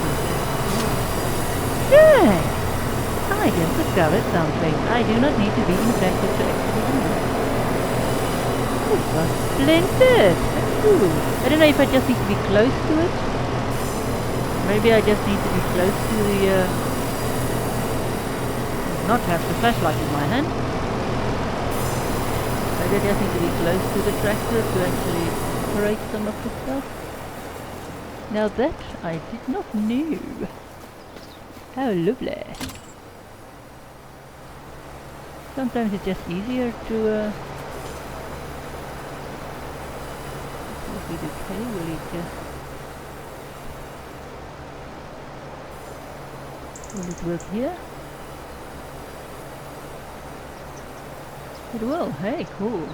S1: Good! I just discovered something. I do not need to be infected to actually do this. This was splendid! That's cool. I don't know if I just need to be close to it. Maybe I just need to be close to the not have the flashlight in my hand. Maybe I just need to be close to the tractor to actually operate some of the stuff. Now that I did not know. How lovely. Sometimes it's just easier to what we do, will it just will it work here? It will. Hey, cool.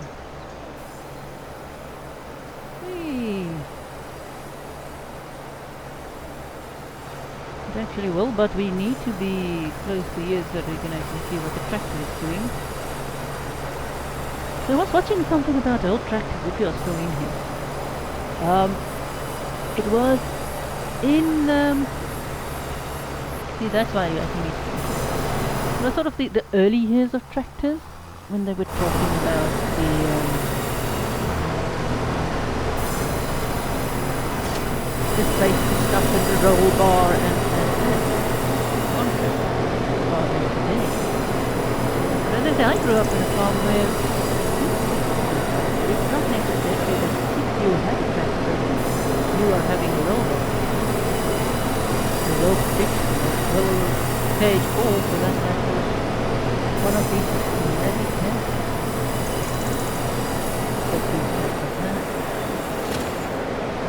S1: Hey. It actually will, but we need to be close to here so that we can actually see what the tractor is doing. So I was watching something about old tractors, if you are still in here. It was in see, that's why I think it was sort of the early years of tractors, when they were talking about the basic stuff with the roll bar and as I grew up in a farm where it's not necessarily that if you have a tractor, you are having a roll bar. The roll stick, roll page 4, so that's actually one of these magnetic heads.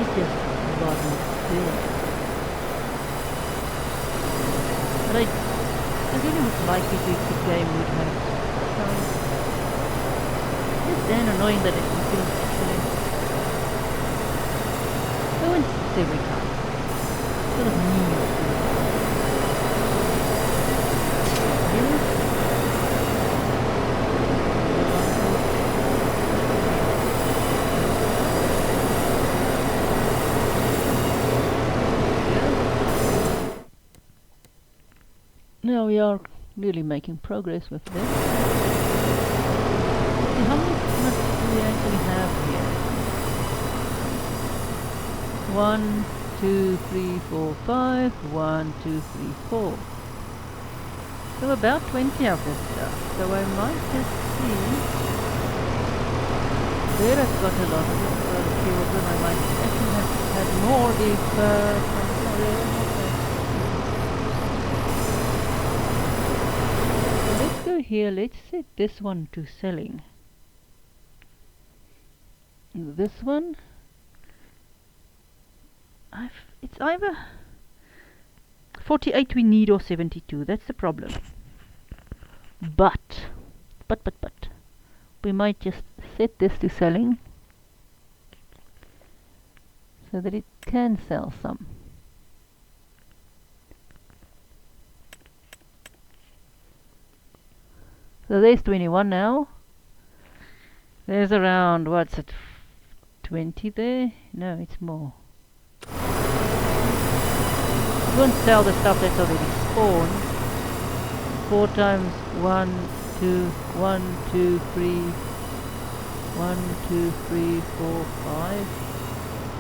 S1: It just wasn't there. But I really would like it if the game would have some. It's then annoying that it feels silly. So it's every time. Sort of needs to. Now we are really making progress with this. See, how much do we actually have here? 1, 2, 3, 4, 5. 1, 2, 3, 4. So about 20 of this stuff. So I might just see. There I've got a lot of it, a few of them. I might actually have had more if let's go here, let's set this one to selling. This one, it's either 48 we need or 72. That's the problem. But, we might just set this to selling so that it can sell some. So there's 21 now. There's around, what's it, 20 there? No, it's more. You won't sell the stuff that's already spawned. 4 times 1, 2, 1, 2, 3, 1, 2, 3, 4, 5.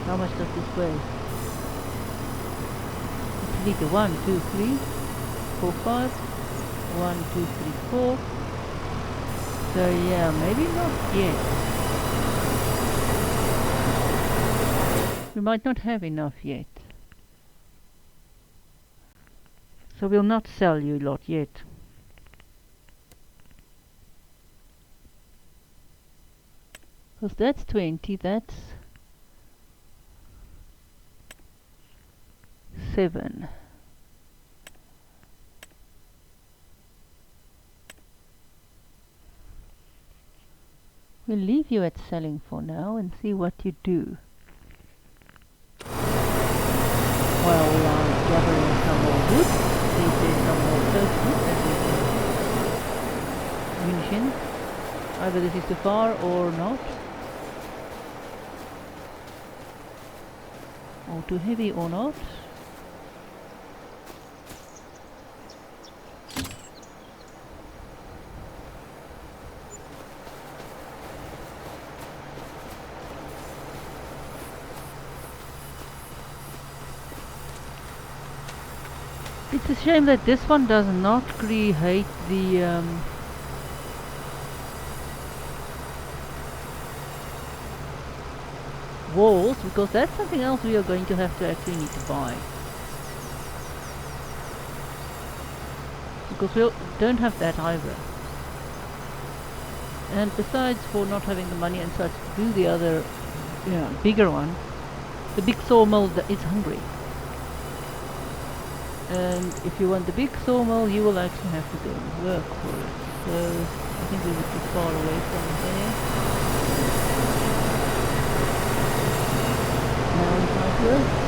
S1: How much does this weigh? It's liter 1, 2, 3, 4, 5. 1, 2, 3, 4. So yeah, maybe not yet. We might not have enough yet. So we'll not sell you a lot yet. Because that's 20, that's 7. We'll leave you at selling for now and see what you do. While we are gathering some more wood, see if there's some more first wood that we can munitions. Either this is too far or not. Or too heavy or not. It's a shame that this one does not create the walls, because that's something else we are going to have to actually need to buy. Because we don't have that either. And besides, for not having the money and such to do the other, bigger one, the big sawmill is hungry. And if you want the big sawmill, you will actually have to go and work for it. So I think we would be far away from there. Now it's not here.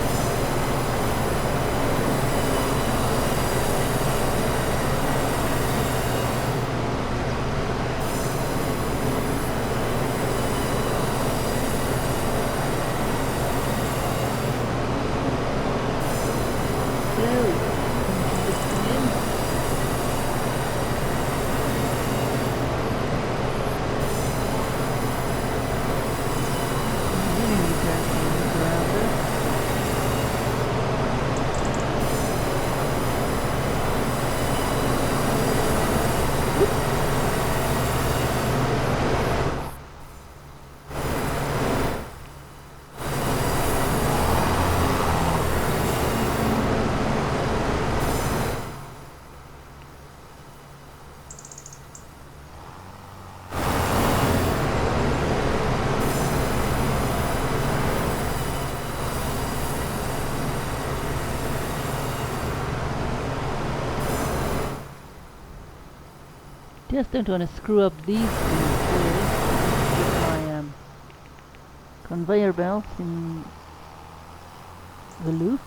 S1: Just don't want to screw up these things here. Get my conveyor belts in the loop.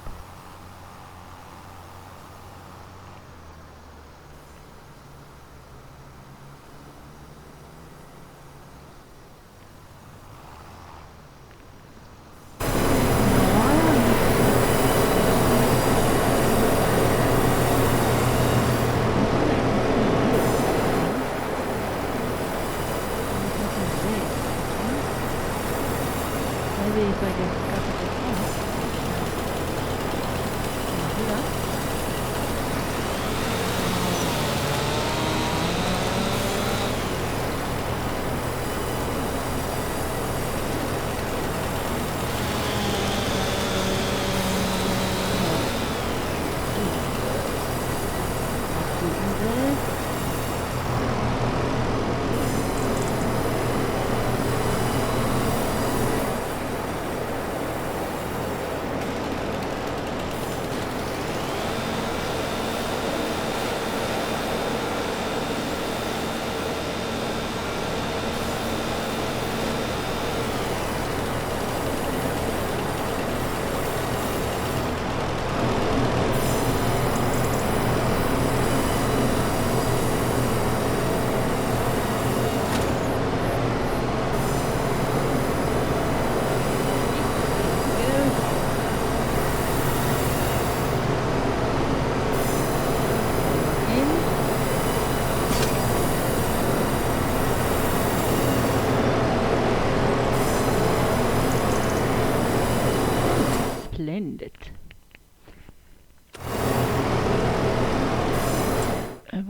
S1: Maybe if I just cut it off. Can you do that?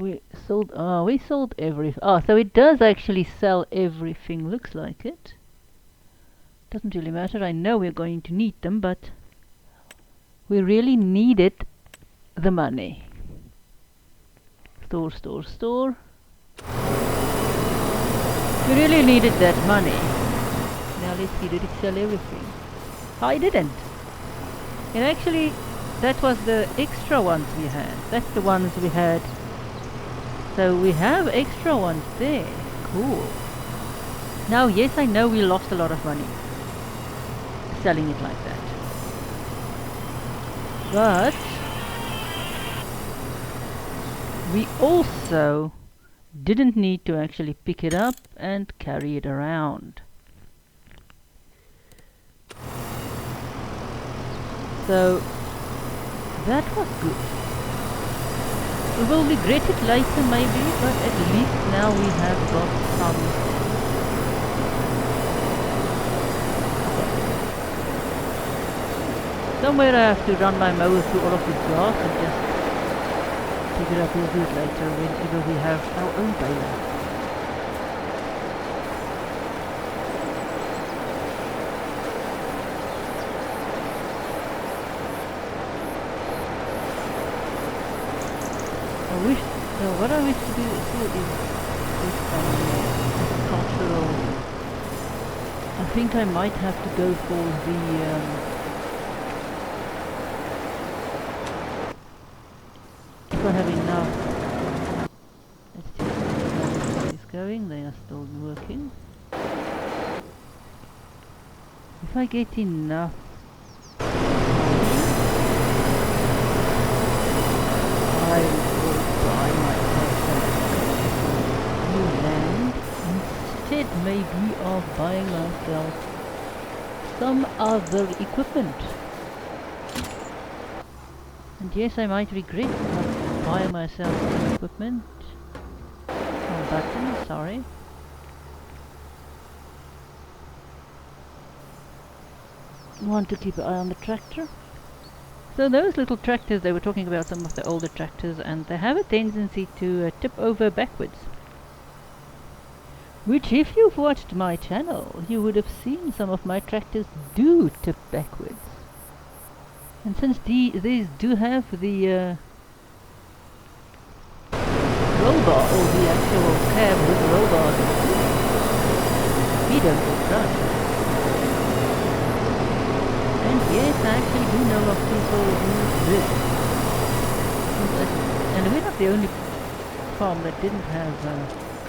S1: we sold everything. Oh, so it does actually sell everything. Looks like it. Doesn't really matter. I know we're going to need them, but we really needed the money. Store, store, store. We really needed that money. Now let's see, did it sell everything? Oh, I didn't. And actually, that was the extra ones we had. That's the ones we had. So we have extra ones there. Cool. Now, yes, I know we lost a lot of money selling it like that. But we also didn't need to actually pick it up and carry it around. So that was good. We will regret it later maybe, but at least now we have got some. Somewhere I have to run my mower through all of this grass and just pick it up. We'll do it later whenever we have our own baler. What I wish to do is this cultural. I think I might have to go for the if I have enough. Let's see how this is going. They are still working. If I get enough, I will buy myself new land instead maybe of buying myself some other equipment. And yes, I might regret not buying myself some equipment. Oh, button, sorry. Want to keep an eye on the tractor. So those little tractors, they were talking about some of the older tractors, and they have a tendency to tip over backwards. Which, if you've watched my channel, you would have seen some of my tractors do tip backwards. And since these do have the roll bar, or the actual cab with the roll bar, we don't go grunt. And yes, I actually do know of people who did. And we're not the only farm that didn't have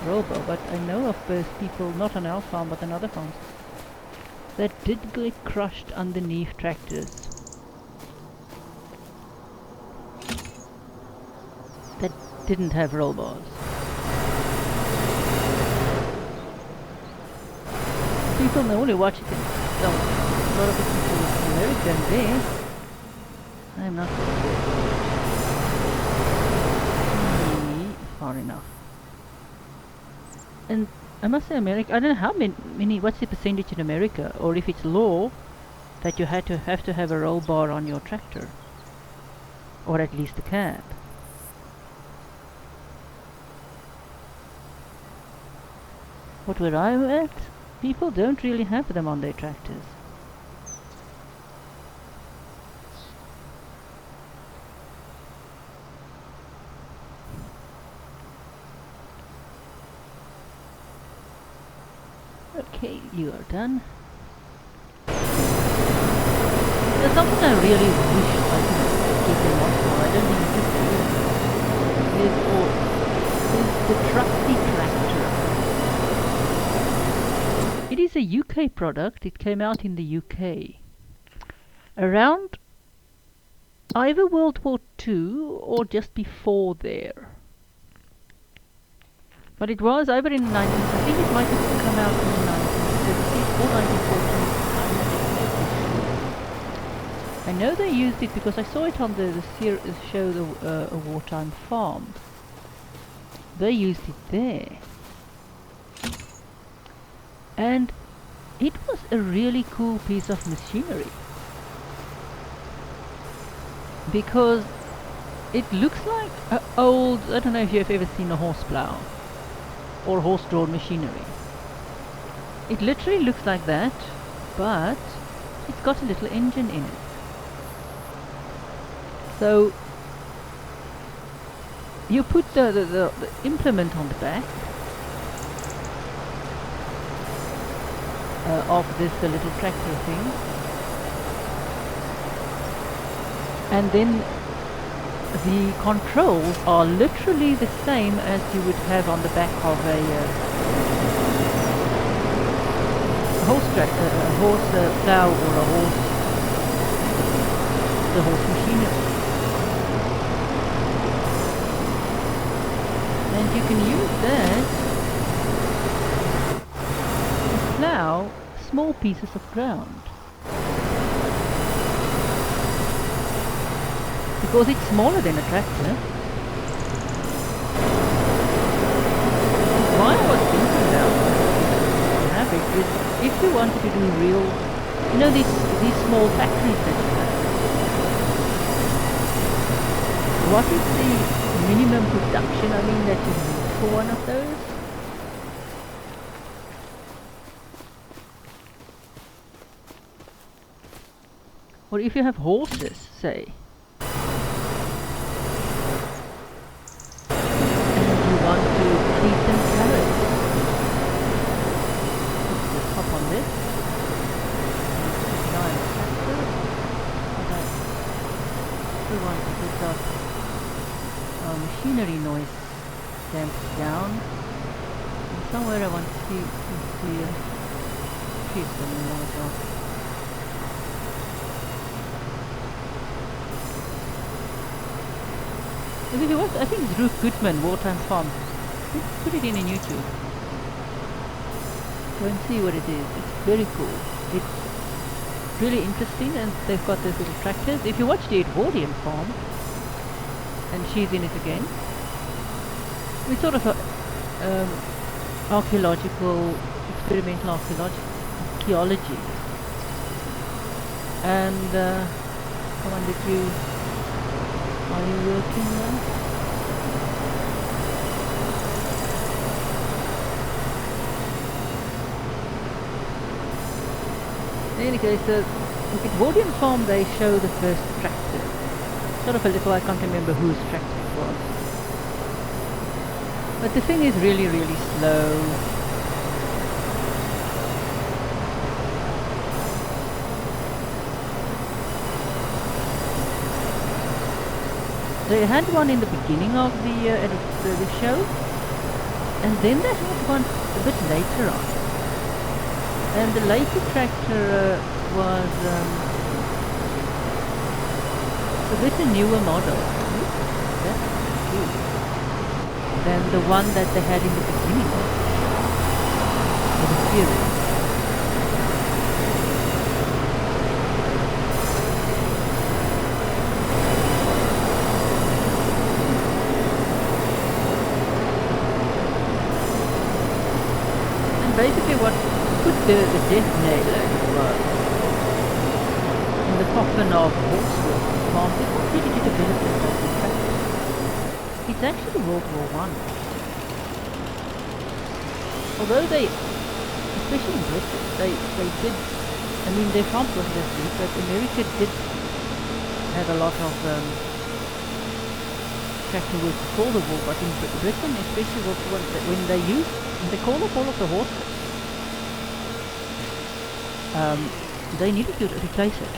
S1: roll bar, but I know of those people, not on our farm but on other farms, that did get crushed underneath tractors. That didn't have roll bars. People normally watch it in a lot of the people in America and there. I'm not far enough. And I must say America, I don't know how many, what's the percentage in America, or if it's law that you have to have a roll bar on your tractor. Or at least a cab. But where I'm at, people don't really have them on their tractors. Okay, you are done. There's something I really wish I could get them off for. I don't think it's is the trusty tractor. It is a UK product. It came out in the UK around either World War II or just before there. But it was over in I think it might have come out in the 1950s or 1940s. I know they used it because I saw it on the show, A Wartime Farm. They used it there. And it was a really cool piece of machinery. Because It looks like a old, I don't know if you've ever seen a horse plow or horse-drawn machinery. It literally looks like that, but it's got a little engine in it. So you put the implement on the back of this little tractor thing, and then the controls are literally the same as you would have on the back of a horse plow or the horse machinery. And you can use that to plow small pieces of ground. Because it's smaller than a tractor. Why I was thinking about have it is if you wanted to do real, you know, these small factories that you have. What is the minimum production, I mean, that you need for one of those? Or if you have horses, say, want to feed them carrots. Just hop on this. Nice tractor. We want to get our machinery noise damped down. And somewhere I want to see trees coming along as well. If you watch, I think it's Ruth Goodman, Wartime Farm. Put it in YouTube. Go and see what it is. It's very cool. It's really interesting, and they've got those little tractors. If you watch the Edwardian Farm, and she's in it again, it's sort of a experimental archaeology. And come on, are you working now? In any case, at Edwardian Farm they show the first tractor. Sort of a little, I can't remember whose tractor it was. But the thing is really, really slow. They had one in the beginning of the show, and then they had one a bit later on. And the later tractor was a bit a newer model. That's cute. Than the one that they had in the beginning of the series. Basically what put the death nail was in the coffin of horsework farm is not really the development of the tractor. It's actually World War I. Although they, especially in Britain, they did, I mean their farms wasn't as big, but America did have a lot of tractor work before the war, but in Britain, especially when they call up all of the horses, they needed to replace it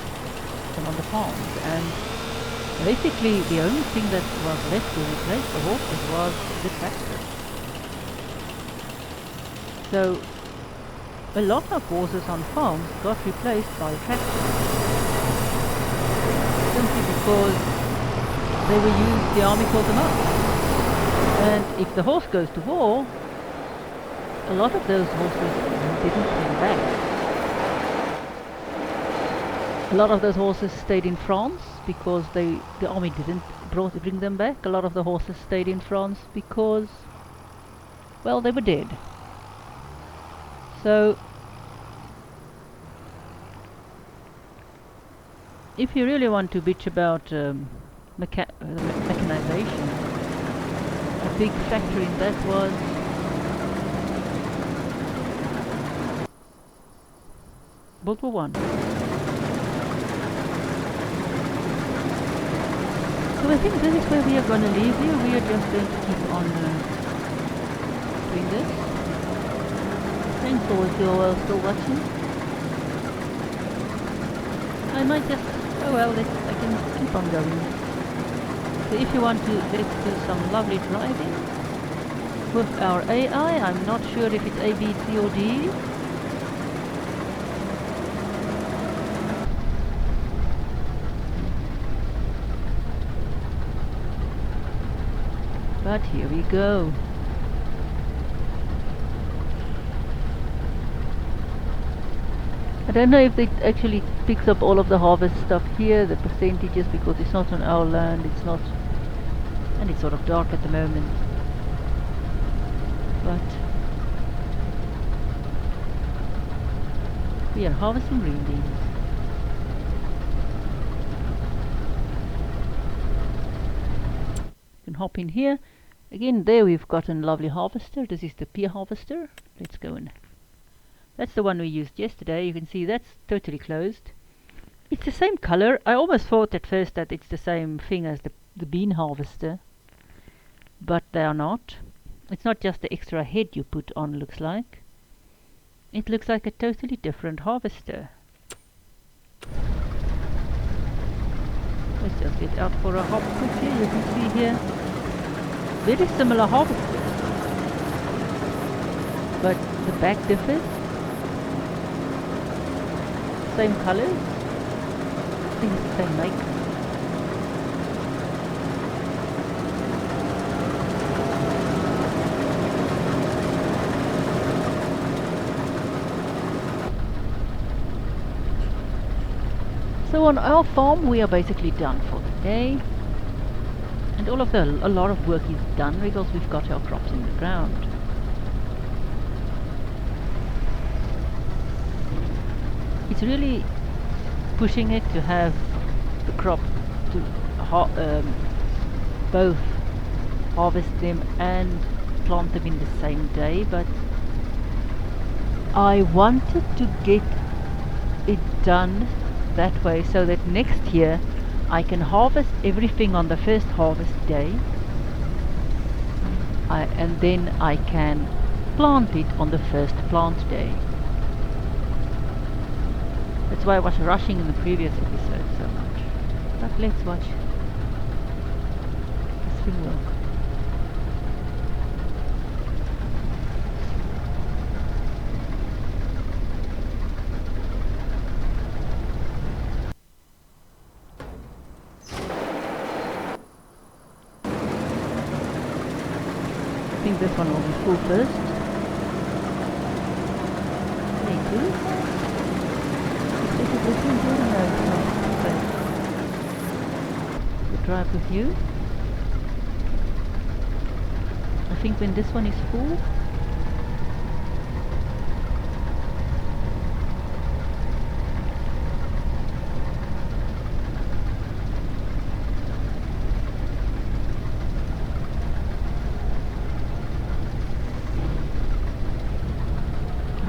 S1: on the farms, and basically the only thing that was left to replace the horses was the tractor. So a lot of horses on farms got replaced by tractors, simply because they were used, the army called them up. And if the horse goes to war, a lot of those horses didn't come back. A lot of those horses stayed in France because the army didn't bring them back. A lot of the horses stayed in France because, well, they were dead. So if you really want to bitch about mechanization. A big factor in that was World War One. So I think this is where we are going to leave you. We are just going to keep on doing this. Thanks for still watching. I might just, oh well, I can keep on going. So if you want to, let's do some lovely driving with our AI. I'm not sure if it's A, B, C or D. But here we go. I don't know if it actually picks up all of the harvest stuff here, the percentages, because it's not on our land, it's not, and it's sort of dark at the moment. But we are harvesting green beans. You can hop in here. Again, there we've got a lovely harvester. This is the pear harvester. Let's go in. That's the one we used yesterday. You can see that's totally closed. It's the same color. I almost thought at first that it's the same thing as the bean harvester, but they are not. It's not just the extra head you put on, looks like. It looks like a totally different harvester. Let's just get out for a hop quickly. You can see here very similar harvester, but the back differs. Same colors. I think it's the same make. So on our farm we are basically done for the day, and a lot of work is done because we've got our crops in the ground. It's really pushing it to have the crop to both harvest them and plant them in the same day, but I wanted to get it done that way so that next year I can harvest everything on the first harvest day, and then I can plant it on the first plant day. That's why I was rushing in the previous episode so much. But let's watch this thing work. I think this one will be full first. There you go. We'll drive with you. I think when this one is full,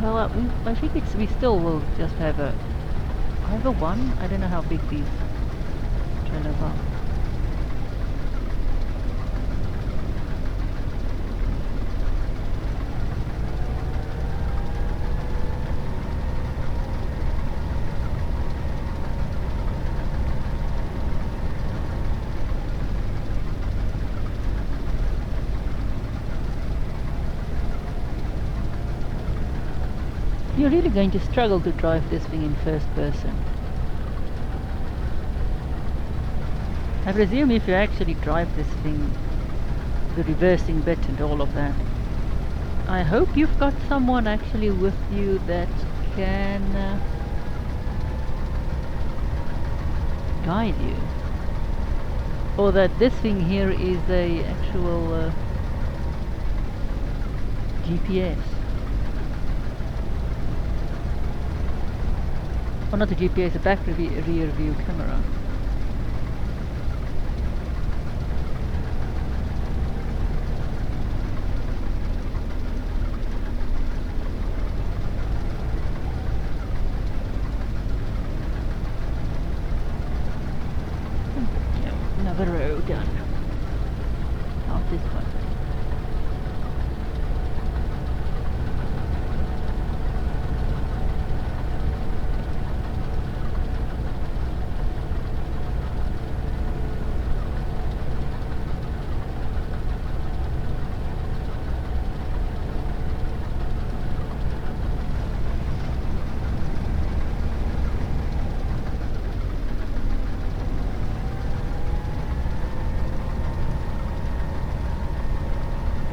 S1: well, I think we still will just have a one. I don't know how big these trailers are. You're really going to struggle to drive this thing in first person. I presume if you actually drive this thing, the reversing bit and all of that, I hope you've got someone actually with you that can guide you, or that this thing here is a actual GPS. Or not a GPS, a back rear view camera.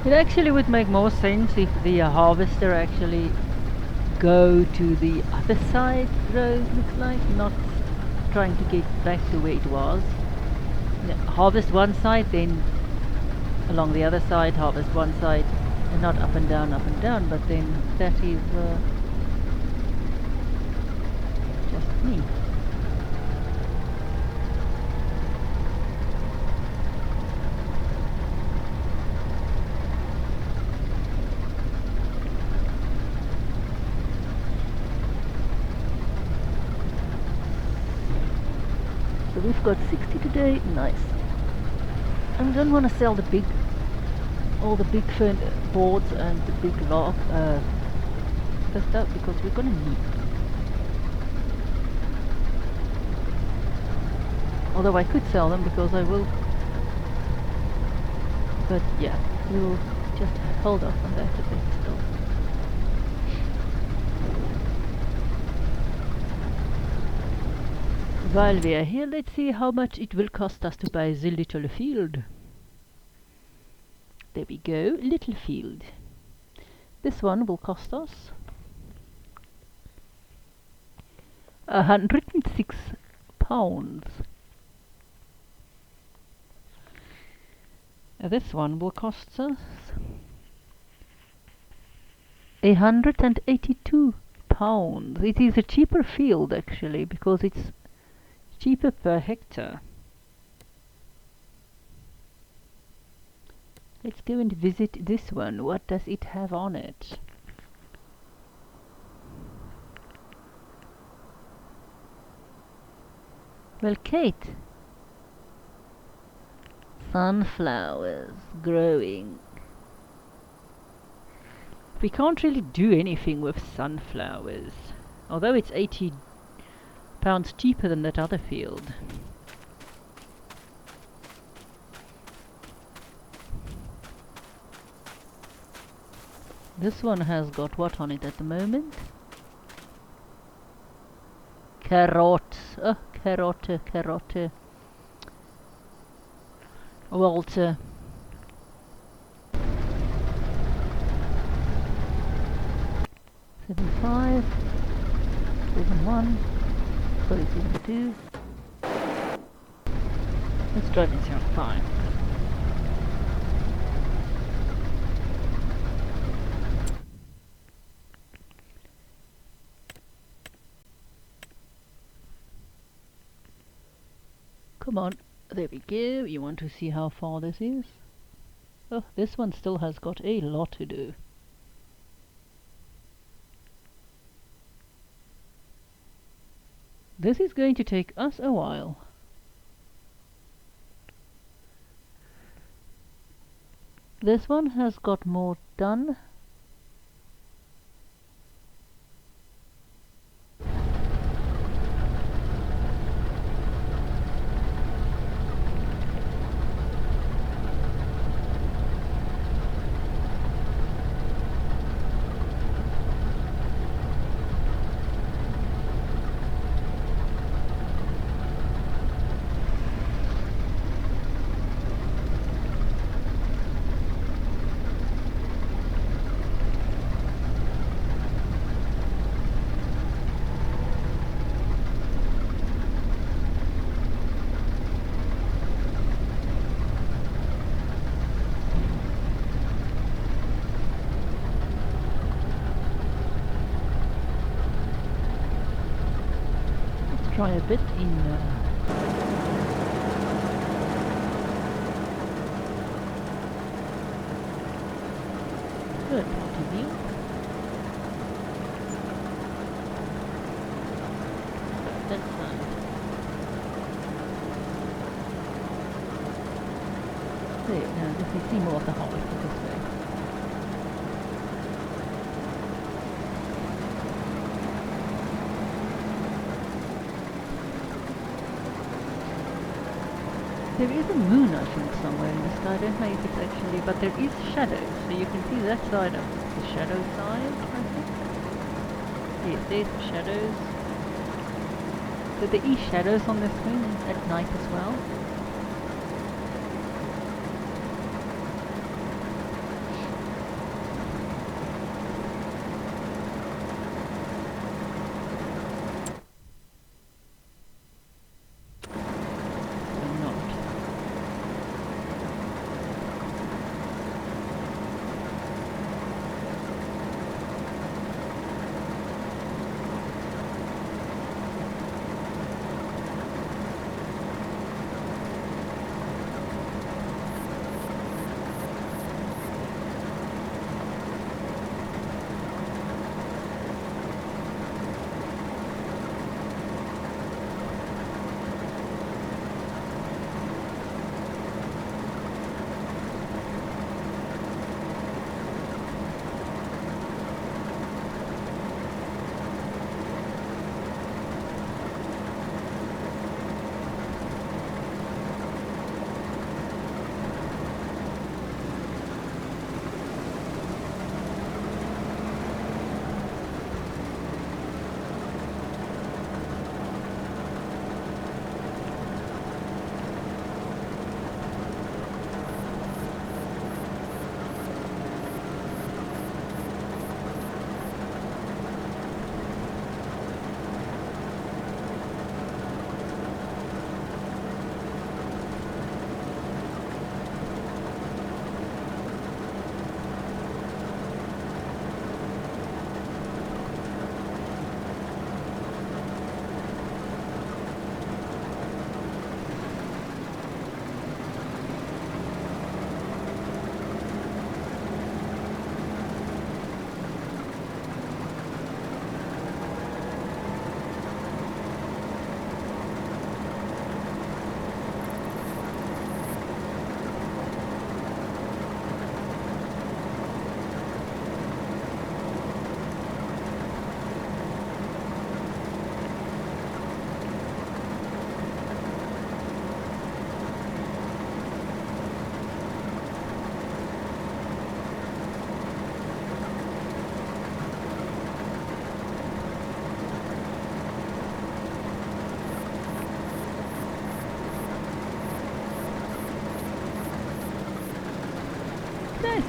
S1: It actually would make more sense if the harvester actually go to the other side road, looks like, not trying to get back to where it was. Harvest one side, then along the other side, harvest one side, and not up and down, but then that is just me. So we've got 60 today, nice. And we don't want to sell all the big fern boards and the big log the stuff, because we're gonna need them. Although I could sell them because I will, but yeah, we'll just hold off on that a bit still. While we are here, let's see how much it will cost us to buy the little field. There we go, little field. This one will cost us £106. This one will cost us £182. It is a cheaper field actually, because it's cheaper per hectare. Let's go and visit this one. What does it have on it? Well, Kate. Sunflowers growing. We can't really do anything with sunflowers, although it's £80 cheaper than that other field. This one has got what on it at the moment? Carrot. Oh, carotte. Walter. $75, $71, $42. Let's try this out. Fine. Come on, there we go. You want to see how far this is? Oh, this one still has got a lot to do. This is going to take us a while. This one has got more done. Try a bit in third party view. That's there, now if we see more of the harvest this way. There is a moon, I think, somewhere in the sky. I don't know if it's actually, but there is shadows, so you can see that side of the shadow side, I think. Yes, there's the shadows. So there is shadows on this moon at night as well.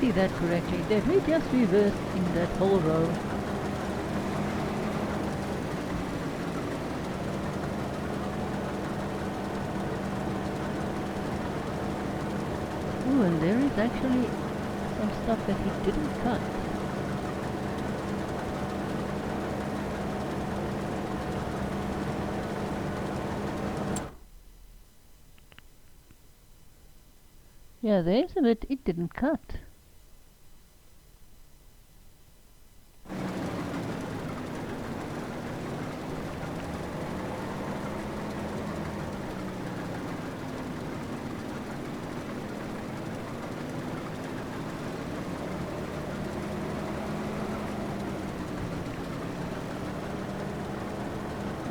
S1: see that correctly. Let me just reverse in that whole row. Ooh, and there is actually some stuff that he didn't cut. Yeah, there's a bit it didn't cut.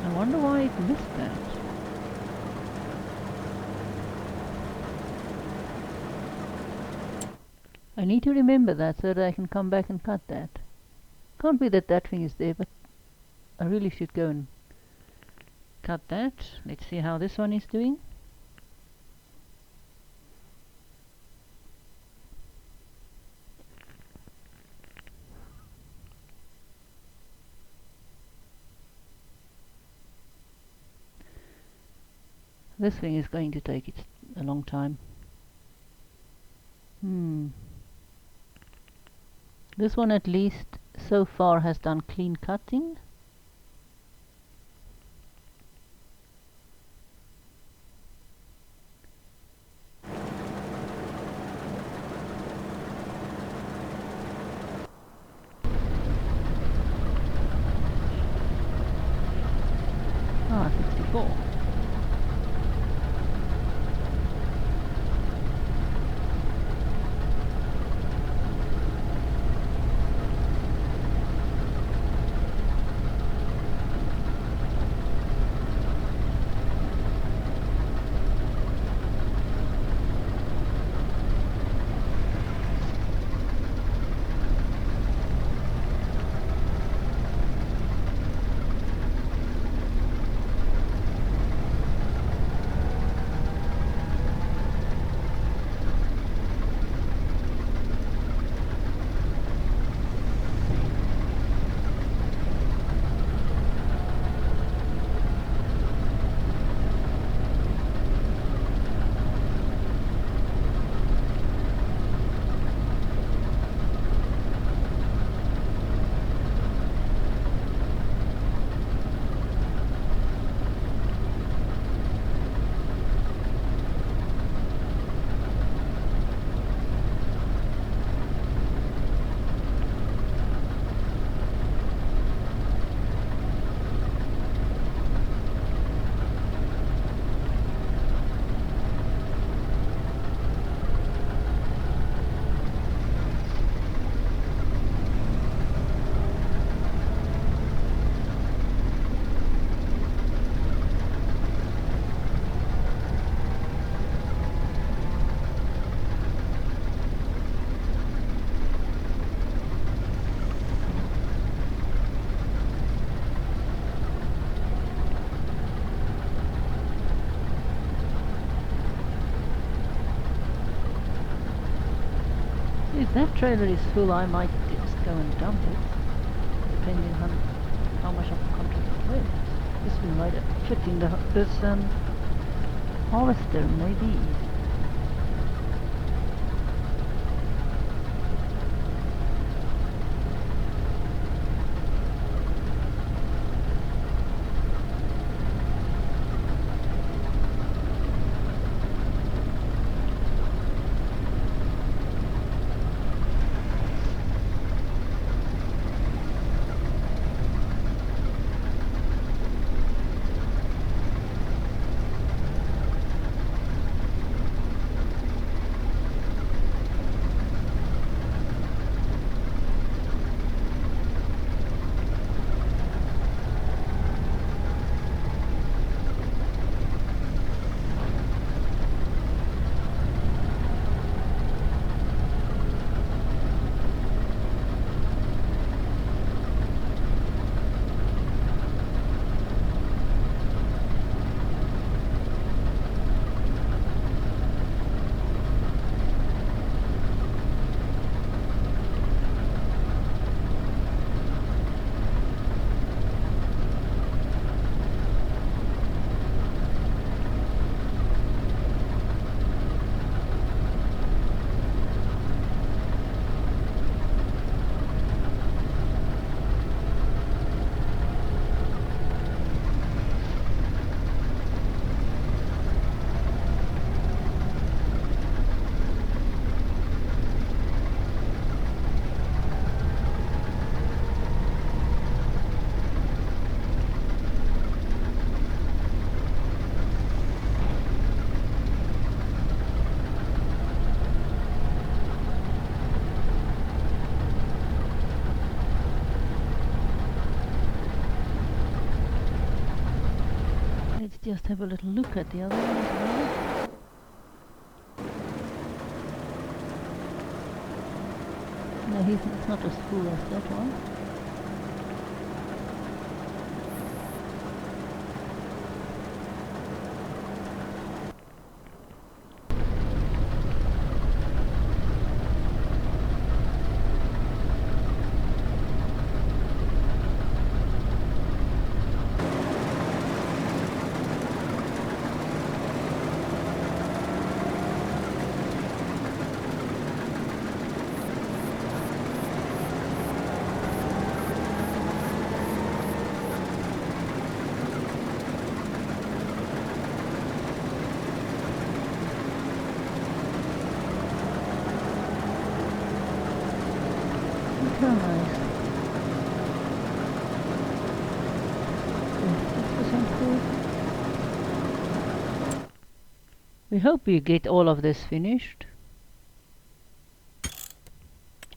S1: I wonder why it missed that. I need to remember that so that I can come back and cut that. Can't be that that thing is there, but I really should go and cut that. Let's see how this one is doing. This thing is going to take a long time. This one at least so far has done clean cutting. Ah, 64. If that trailer is full, I might just go and dump it, depending on how much of the contract it weighs. This one might fit in this harvester, maybe. just have a little look at the other one as well. No, it's not as full as that one. How nice. 50% full. We hope we get all of this finished.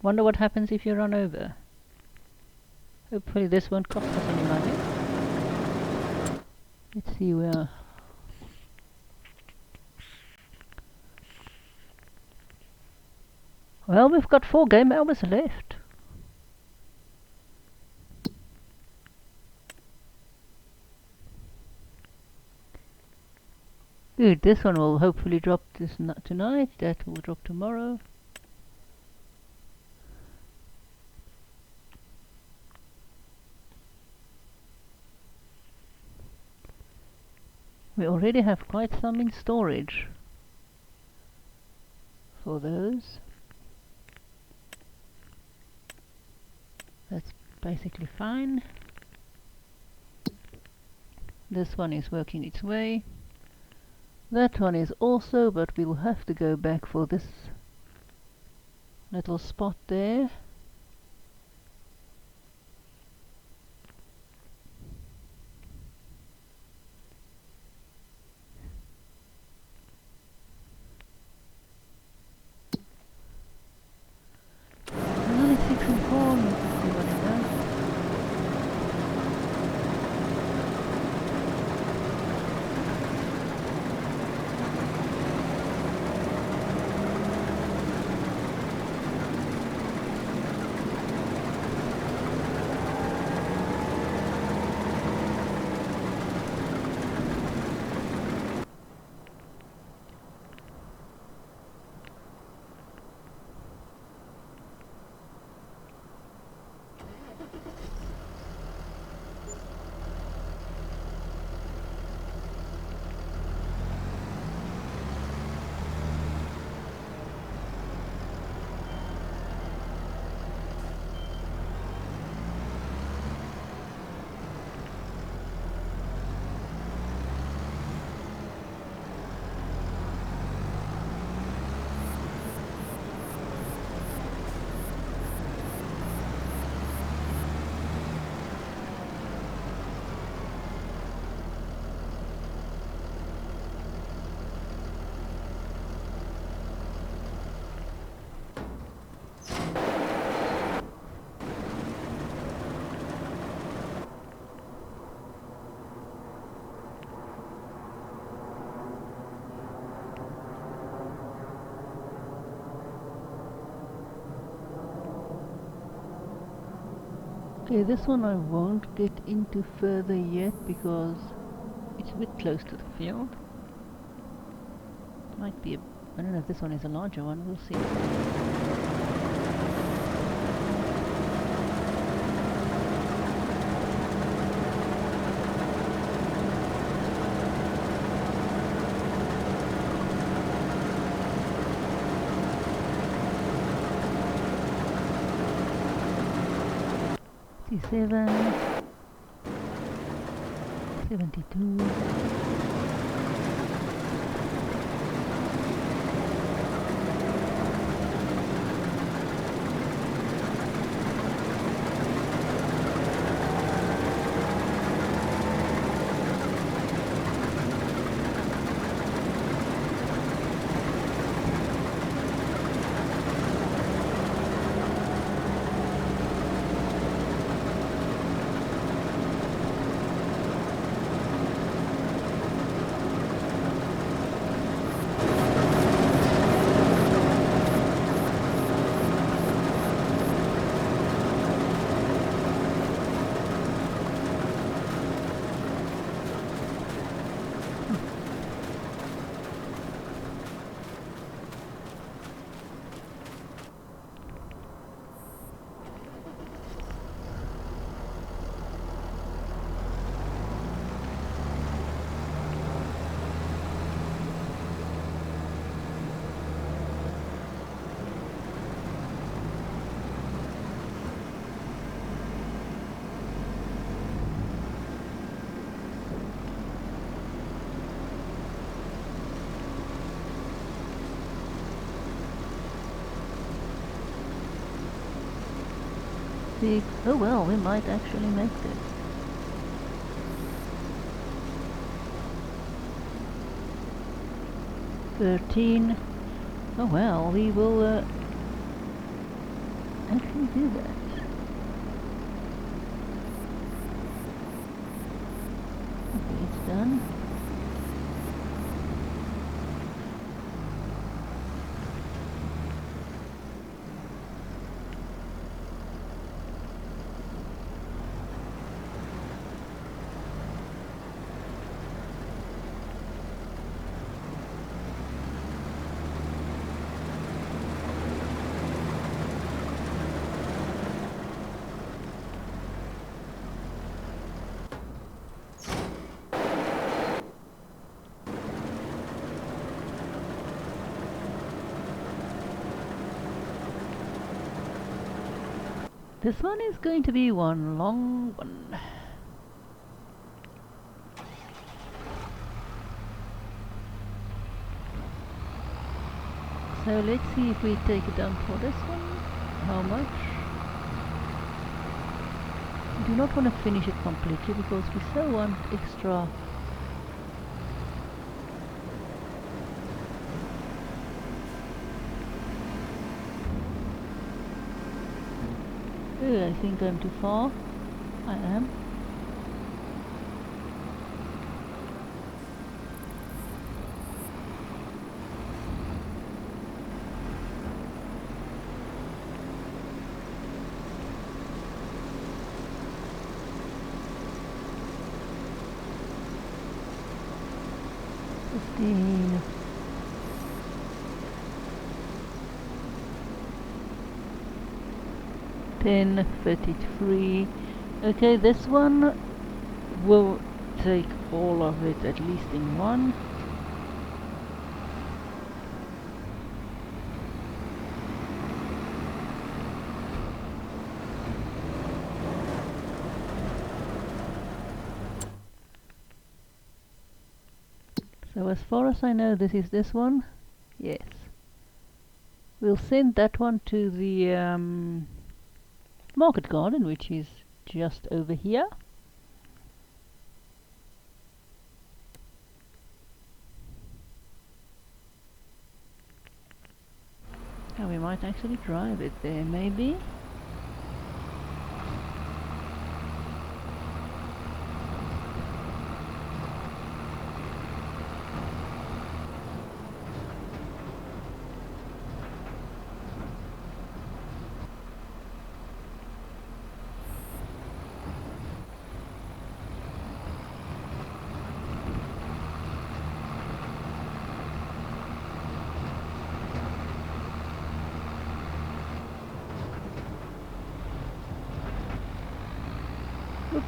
S1: Wonder what happens if you run over. Hopefully this won't cost us any money. Let's see where. Well, we've got 4 game hours left. Good, this one will hopefully drop tonight, that will drop tomorrow. We already have quite some in storage for those. That's basically fine. This one is working its way. That one is also, but we'll have to go back for this little spot there. Only 6 and 4, let's see what it does. Okay, this one I won't get into further yet because it's a bit close to the field. Might be I don't know if this one is a larger one, we'll see. 67, 72. 6. Oh well, we might actually make this. 13. Oh well, we will actually do that. Okay, it's done. This one is going to be one long one. So let's see if we take a dump for this one. How much? We do not want to finish it completely because we still want extra. Oh, I think I'm too far. I am. Fifteen. 10, 33. Okay, this one will take all of it at least in one. So as far as I know, this is this one. Yes. We'll send that one to the market garden, which is just over here. And we might actually drive it there, maybe. Oop.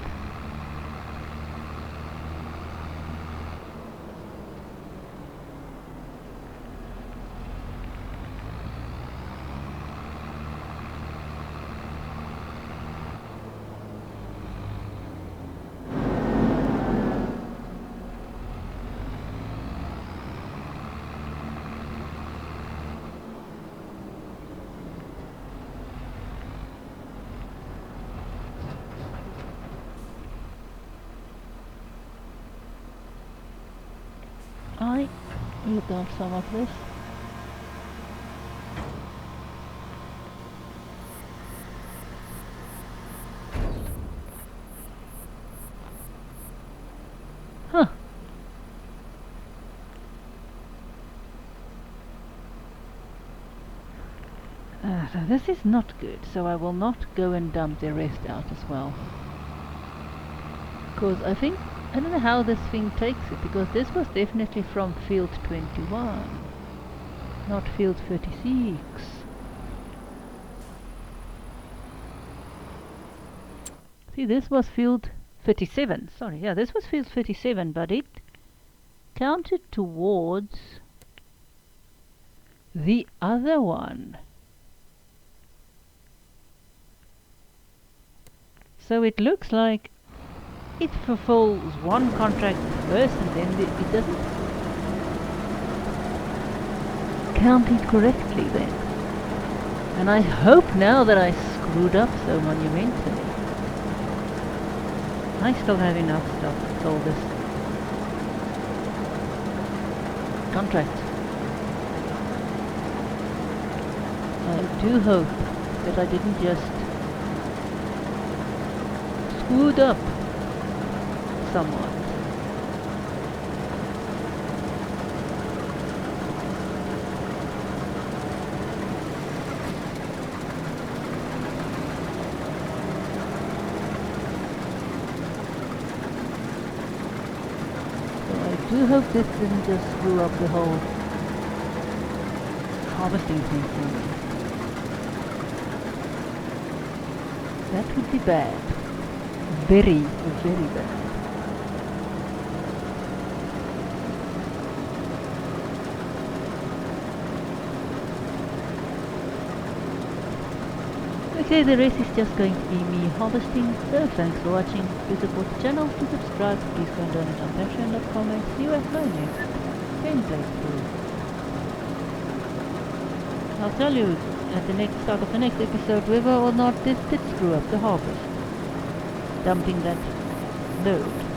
S1: I look at some of this. Huh. So this is not good, so I will not go and dump the rest out as well. Because I don't know how this thing takes it, because this was definitely from field 21, not field 36. See, this was field 37, sorry, yeah, this was field 37, but it counted towards the other one. So it looks like it fulfills one contract first and then it doesn't count it correctly then. And I hope now that I screwed up so monumentally. I still have enough stuff to fill this contract. I do hope that I didn't just screwed up somewhat. I do hope this didn't just screw up the whole harvesting thing for me. That would be bad. Very, very bad. Okay, the rest is just going to be me harvesting. So thanks for watching. Please support the channel, please subscribe, please go and donate on patreon.com and see you at my next gameplay through. I'll tell you at the start of the next episode whether or not this did screw up the harvest. Dumping that load.